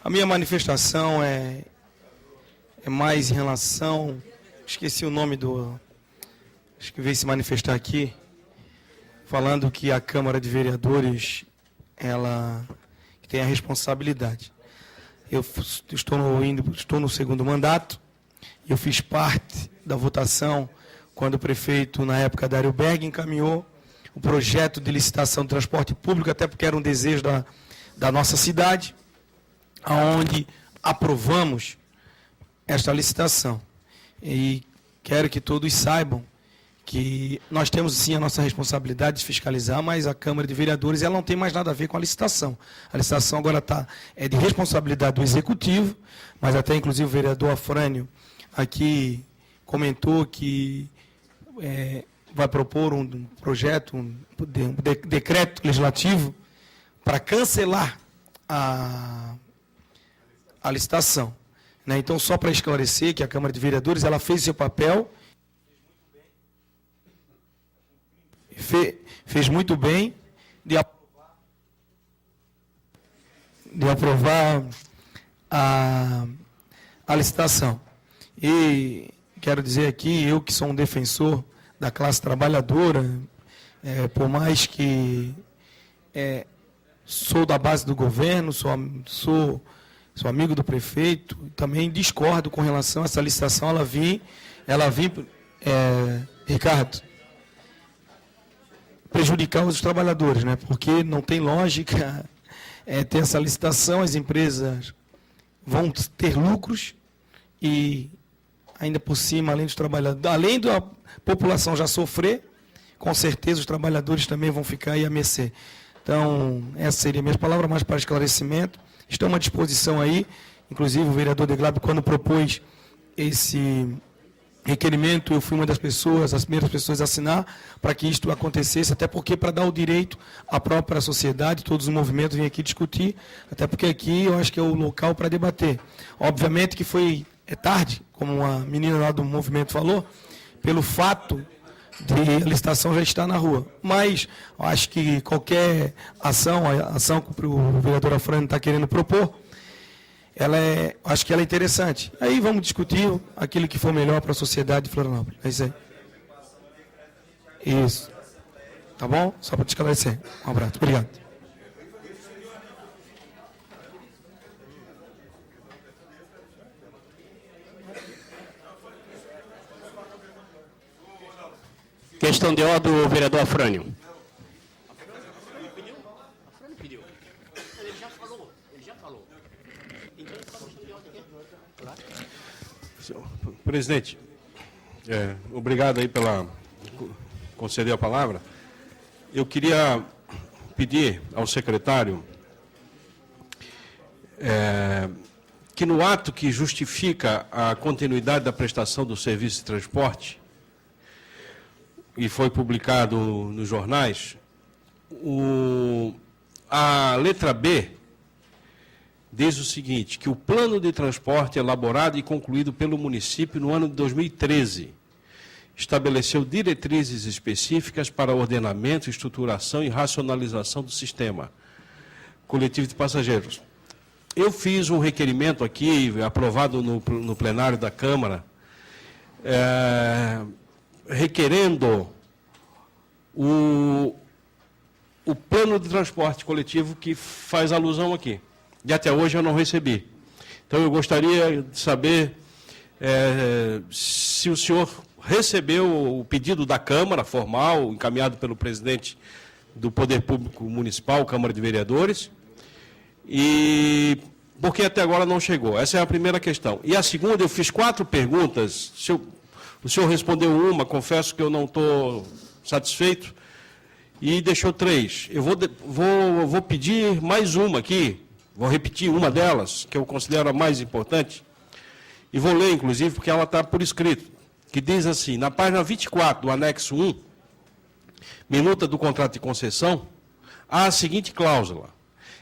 a minha manifestação é mais em relação, esqueci o nome acho que veio se manifestar aqui, falando que a Câmara de Vereadores, ela tem a responsabilidade. Eu estou no segundo mandato, eu fiz parte da votação quando o prefeito, na época, Dário Berg, encaminhou o projeto de licitação de transporte público, até porque era um desejo da nossa cidade, onde aprovamos esta licitação. E quero que todos saibam que nós temos, sim, a nossa responsabilidade de fiscalizar, mas a Câmara de Vereadores ela não tem mais nada a ver com a licitação. A licitação agora é de responsabilidade do Executivo, mas até, inclusive, o vereador Afrânio aqui comentou que vai propor um projeto, um decreto legislativo para cancelar a licitação. Né? Então, só para esclarecer que a Câmara de Vereadores ela fez seu papel, fez muito bem de aprovar a licitação. E quero dizer aqui, eu que sou um defensor da classe trabalhadora, por mais que sou da base do governo, sou amigo do prefeito, também discordo com relação a essa licitação, ela vir, Ricardo, prejudicar os trabalhadores, né? Porque não tem lógica ter essa licitação, as empresas vão ter lucros e ainda por cima, além dos trabalhadores, além da população já sofrer, com certeza os trabalhadores também vão ficar aí a mercê. Então, essa seria a minha palavra, mais para esclarecimento. Estamos à disposição aí, inclusive o vereador Deglab, quando propôs esse requerimento, eu fui uma das pessoas, as primeiras pessoas a assinar para que isto acontecesse, até porque para dar o direito à própria sociedade, todos os movimentos vêm aqui discutir, até porque aqui eu acho que é o local para debater. Obviamente que é tarde, como a menina lá do movimento falou, pelo fato de a licitação já estar na rua. Mas acho que qualquer ação que o vereador Afrânio está querendo propor, acho que ela é interessante. Aí vamos discutir aquilo que for melhor para a sociedade de Florianópolis. É isso aí. Isso. Tá bom? Só para te esclarecer. Um abraço. Obrigado. Questão de ordem do vereador Afrânio. Presidente, obrigado aí pela conceder a palavra. Eu queria pedir ao secretário que no ato que justifica a continuidade da prestação do serviço de transporte, e foi publicado nos jornais, a letra B diz o seguinte, que o plano de transporte elaborado e concluído pelo município no ano de 2013 estabeleceu diretrizes específicas para ordenamento, estruturação e racionalização do sistema coletivo de passageiros. Eu fiz um requerimento aqui, aprovado no plenário da Câmara, requerendo o plano de transporte coletivo que faz alusão aqui. E até hoje eu não recebi. Então eu gostaria de saber se o senhor recebeu o pedido da Câmara, formal, encaminhado pelo presidente do Poder Público Municipal, Câmara de Vereadores, e porque até agora não chegou. Essa é a primeira questão. E a segunda, eu fiz 4 perguntas, o senhor respondeu uma, confesso que eu não estou satisfeito, e deixou 3. Eu vou pedir mais uma aqui, vou repetir uma delas, que eu considero a mais importante, e vou ler, inclusive, porque ela está por escrito, que diz assim, na página 24 do anexo 1, minuta do contrato de concessão, há a seguinte cláusula: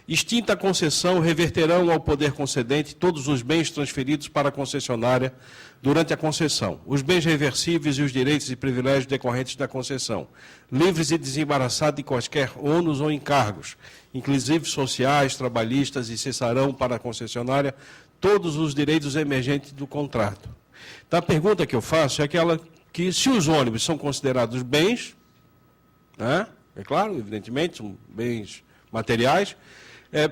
Extinta a concessão, reverterão ao poder concedente todos os bens transferidos para a concessionária durante a concessão, os bens reversíveis e os direitos e privilégios decorrentes da concessão, livres e desembaraçados de quaisquer ônus ou encargos, inclusive sociais, trabalhistas, e cessarão para a concessionária todos os direitos emergentes do contrato. Então, a pergunta que eu faço é aquela que, se os ônibus são considerados bens, né, é claro, evidentemente, são bens materiais,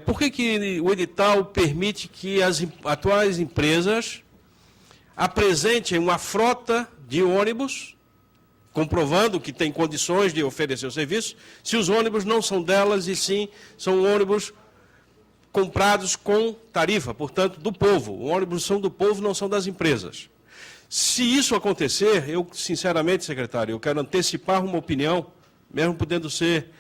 por que o edital permite que as atuais empresas apresentem uma frota de ônibus, comprovando que tem condições de oferecer o serviço, se os ônibus não são delas e sim são ônibus comprados com tarifa, portanto, do povo. Os ônibus são do povo, não são das empresas. Se isso acontecer, eu, sinceramente, secretário, eu quero antecipar uma opinião, mesmo podendo ser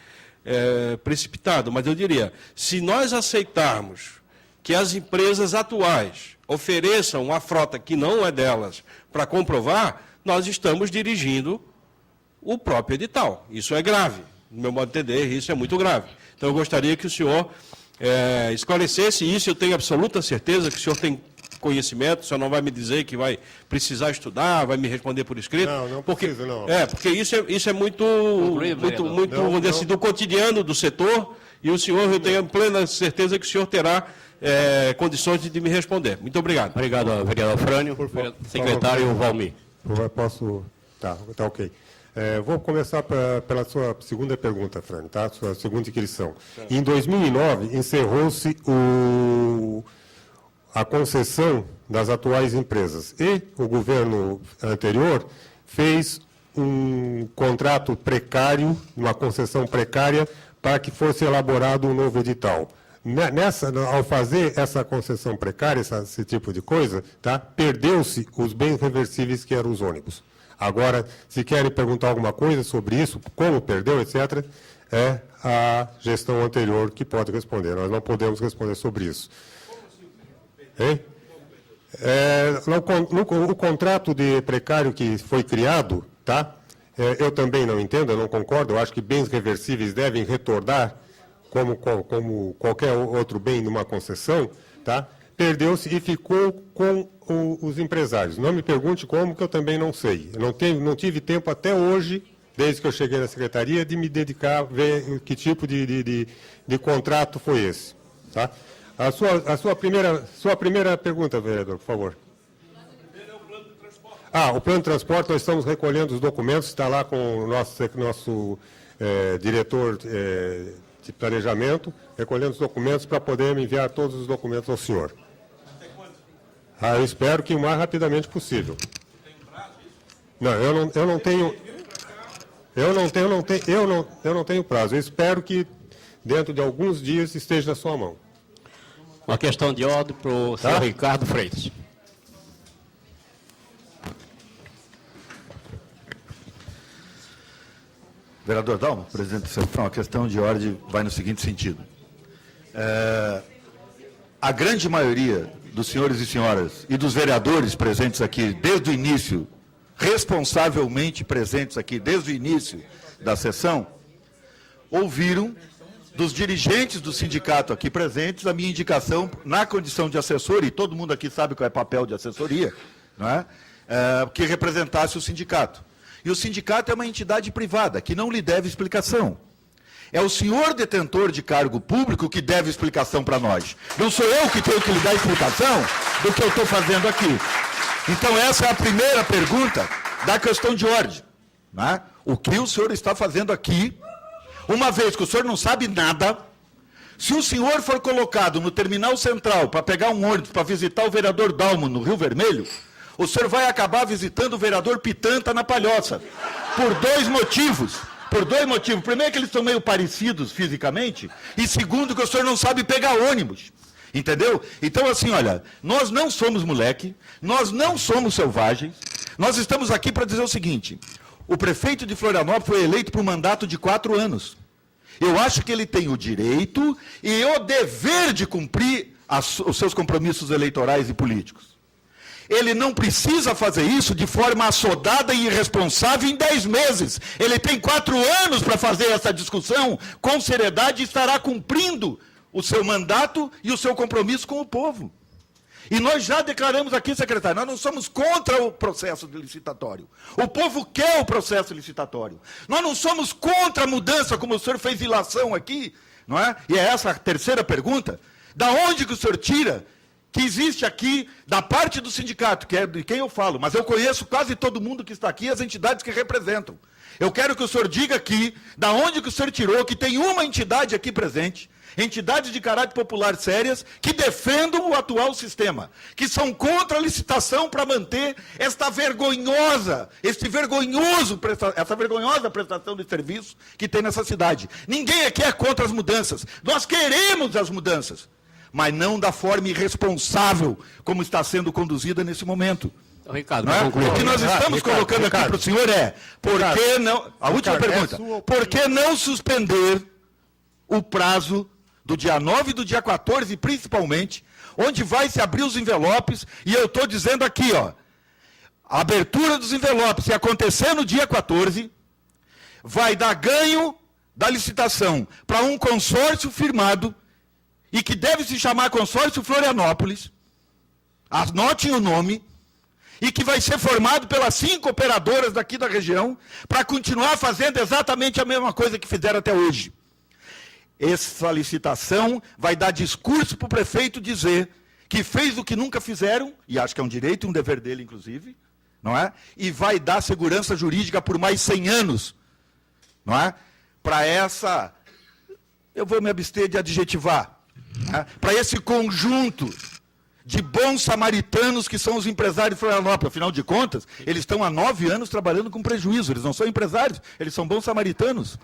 precipitado, mas eu diria, se nós aceitarmos que as empresas atuais ofereçam uma frota que não é delas para comprovar, nós estamos dirigindo o próprio edital. Isso é grave, no meu modo de entender, isso é muito grave. Então, eu gostaria que o senhor esclarecesse isso. Eu tenho absoluta certeza que o senhor tem conhecimento, o senhor não vai me dizer que vai precisar estudar, vai me responder por escrito. Não precisa, não. Porque isso é muito, vamos dizer assim, do cotidiano do setor, e o senhor, eu tenho plena certeza que o senhor terá condições de me responder. Muito obrigado. Obrigado, vereador Frânio. Secretário Valmir. Posso? Tá ok. Vou começar pela sua segunda pergunta, Frânio, tá? Sua segunda inscrição. Em 2009, encerrou-se a concessão das atuais empresas. E o governo anterior fez um contrato precário, uma concessão precária, para que fosse elaborado um novo edital. Ao fazer essa concessão precária, esse tipo de coisa, tá, perdeu-se os bens reversíveis que eram os ônibus. Agora, se querem perguntar alguma coisa sobre isso, como perdeu, etc., é a gestão anterior que pode responder. Nós não podemos responder sobre isso. O contrato de precário que foi criado, tá? Eu também não entendo, eu não concordo. Eu acho que bens reversíveis devem retornar como qualquer outro bem numa concessão, tá? Perdeu-se e ficou com os empresários. Não me pergunte como, que eu também não sei. Eu não tive tempo até hoje, desde que eu cheguei na secretaria, de me dedicar a ver que tipo de contrato foi esse, tá? A sua primeira pergunta, vereador, por favor. O plano de transporte, nós estamos recolhendo os documentos, está lá com o nosso diretor de planejamento, recolhendo os documentos para poder enviar todos os documentos ao senhor. Eu espero que o mais rapidamente possível. Não, eu não tenho prazo. Eu espero que dentro de alguns dias esteja na sua mão. Uma questão de ordem para o senhor Ricardo Freitas. Vereador Dalmo, presidente do Centrão, a questão de ordem vai no seguinte sentido. A grande maioria dos senhores e senhoras e dos vereadores presentes aqui desde o início, responsavelmente presentes aqui desde o início da sessão, ouviram dos dirigentes do sindicato aqui presentes a minha indicação na condição de assessor, e todo mundo aqui sabe qual é o papel de assessoria, não é? Que representasse o sindicato. E o sindicato é uma entidade privada, que não lhe deve explicação. É o senhor detentor de cargo público que deve explicação para nós. Não sou eu que tenho que lhe dar explicação do que eu estou fazendo aqui. Então, essa é a primeira pergunta da questão de ordem, não é? O que o senhor está fazendo aqui, uma vez que o senhor não sabe nada. Se o senhor for colocado no terminal central para pegar um ônibus para visitar o vereador Dalmo no Rio Vermelho, o senhor vai acabar visitando o vereador Pitanta na Palhoça. Por dois motivos. Primeiro, que eles são meio parecidos fisicamente. E segundo, que o senhor não sabe pegar ônibus. Entendeu? Então, assim, olha, nós não somos moleque, nós não somos selvagens. Nós estamos aqui para dizer o seguinte: o prefeito de Florianópolis foi eleito por um mandato de 4 anos. Eu acho que ele tem o direito e o dever de cumprir os seus compromissos eleitorais e políticos. Ele não precisa fazer isso de forma assodada e irresponsável em 10 meses. Ele tem 4 anos para fazer essa discussão com seriedade e estará cumprindo o seu mandato e o seu compromisso com o povo. E nós já declaramos aqui, secretário, nós não somos contra o processo licitatório. O povo quer o processo licitatório. Nós não somos contra a mudança, como o senhor fez ilação aqui, não é? E é essa a terceira pergunta. Da onde que o senhor tira que existe aqui, da parte do sindicato, que é de quem eu falo, mas eu conheço quase todo mundo que está aqui, as entidades que representam. Eu quero que o senhor diga aqui, da onde que o senhor tirou, que tem uma entidade aqui presente, entidades de caráter popular sérias, que defendam o atual sistema, que são contra a licitação para manter essa vergonhosa prestação de serviço que tem nessa cidade. Ninguém aqui é contra as mudanças. Nós queremos as mudanças, mas não da forma irresponsável como está sendo conduzida nesse momento. Ricardo, o que nós estamos colocando aqui para o senhor é, por que não, a última pergunta, por que não suspender o prazo do dia 9 e do dia 14, principalmente, onde vai se abrir os envelopes, e eu estou dizendo aqui, ó, a abertura dos envelopes, se acontecer no dia 14, vai dar ganho da licitação para um consórcio firmado, e que deve se chamar Consórcio Florianópolis, anotem o nome, e que vai ser formado pelas 5 operadoras daqui da região, para continuar fazendo exatamente a mesma coisa que fizeram até hoje. Essa licitação vai dar discurso para o prefeito dizer que fez o que nunca fizeram, e acho que é um direito e um dever dele, inclusive, não é? E vai dar segurança jurídica por mais 100 anos, não é? Para essa, eu vou me abster de adjetivar, né? Para esse conjunto de bons samaritanos que são os empresários de Florianópolis. Afinal de contas, eles estão há 9 anos trabalhando com prejuízo, eles não são empresários, eles são bons samaritanos.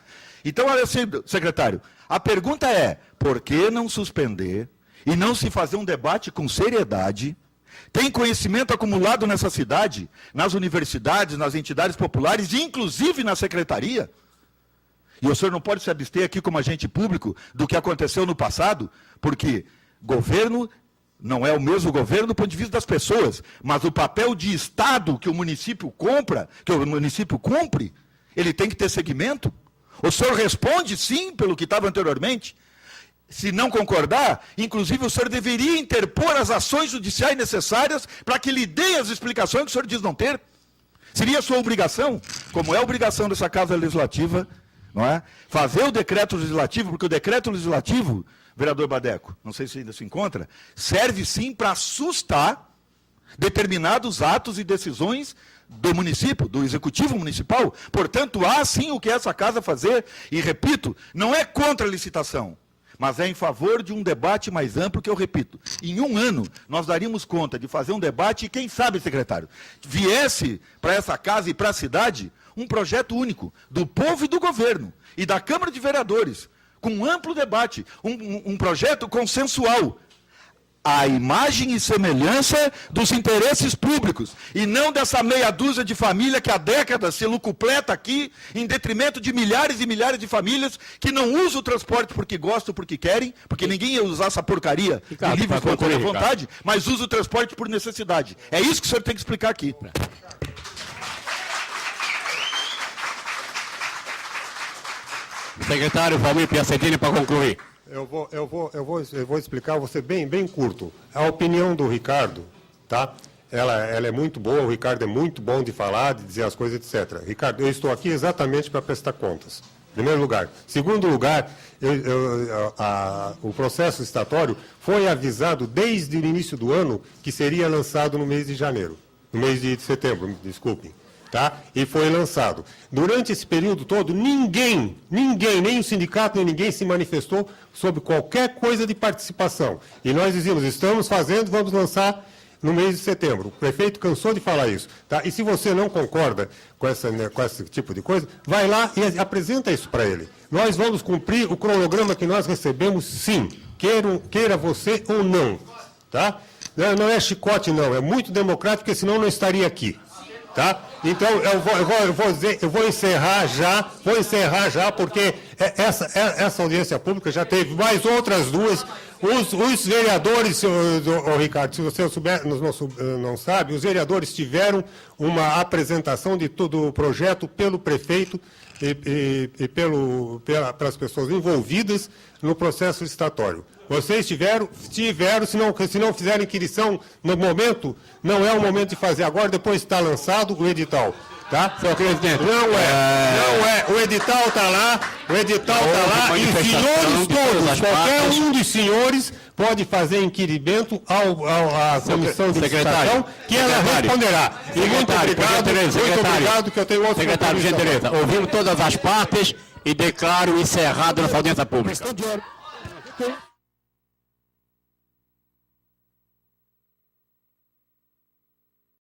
Então, olha assim, secretário, a pergunta é, por que não suspender e não se fazer um debate com seriedade? Tem conhecimento acumulado nessa cidade, nas universidades, nas entidades populares, inclusive na secretaria? E o senhor não pode se abster aqui como agente público do que aconteceu no passado, porque governo não é o mesmo governo do ponto de vista das pessoas, mas o papel de Estado que o município compra, que o município cumpre, ele tem que ter segmento. O senhor responde sim pelo que estava anteriormente. Se não concordar, inclusive o senhor deveria interpor as ações judiciais necessárias para que lhe dê as explicações que o senhor diz não ter. Seria sua obrigação, como é a obrigação dessa Casa Legislativa, não é? Fazer o decreto legislativo, porque o decreto legislativo, vereador Badeco, não sei se ainda se encontra, serve sim para assustar determinados atos e decisões do município, do executivo municipal. Portanto, há sim o que essa casa fazer, e repito, não é contra a licitação, mas é em favor de um debate mais amplo, que eu repito, em 1 ano nós daríamos conta de fazer um debate, e quem sabe, secretário, viesse para essa casa e para a cidade um projeto único, do povo e do governo, e da Câmara de Vereadores, com um amplo debate, um projeto consensual, a imagem e semelhança dos interesses públicos, e não dessa meia dúzia de família que há décadas se lucupleta aqui, em detrimento de milhares e milhares de famílias que não usam o transporte porque gostam, porque querem, porque ninguém ia usar essa porcaria de livre espontânea vontade, mas usa o transporte por necessidade. É isso que o senhor tem que explicar aqui. Secretário Valmir Piacentini, para concluir. Eu vou explicar, vou ser bem curto. A opinião do Ricardo, tá? Ela é muito boa, o Ricardo é muito bom de falar, de dizer as coisas, etc. Ricardo, eu estou aqui exatamente para prestar contas. Primeiro lugar. Segundo lugar, o processo licitatório foi avisado desde o início do ano que seria lançado no mês de janeiro, no mês de setembro, desculpem. Tá? E foi lançado. Durante esse período todo, ninguém, nem o sindicato, nem ninguém se manifestou sobre qualquer coisa de participação. E nós dizíamos, estamos fazendo, vamos lançar no mês de setembro. O prefeito cansou de falar isso. Tá? E se você não concorda com esse tipo de coisa, vai lá e apresenta isso para ele. Nós vamos cumprir o cronograma que nós recebemos, sim. Queira você ou não. Tá? Não é chicote, não. É muito democrático, porque senão não estaria aqui. Tá? Então, eu vou encerrar já, porque essa audiência pública já teve mais outras duas, Os vereadores, ô Ricardo, se você não sabe, os vereadores tiveram uma apresentação de todo o projeto pelo prefeito e pelas pessoas envolvidas no processo licitatório. Vocês tiveram, se não fizerem inquirição no momento, não é o momento de fazer agora, depois está lançado o edital. Tá? Senhor presidente. Não é. O edital está lá, e os senhores todos, qualquer um dos senhores pode fazer inquirimento à comissão de licitação, que ela responderá. E muito obrigado, que eu tenho outro secretário, por gentileza, ouvimos todas as partes e declaro encerrado na audiência pública.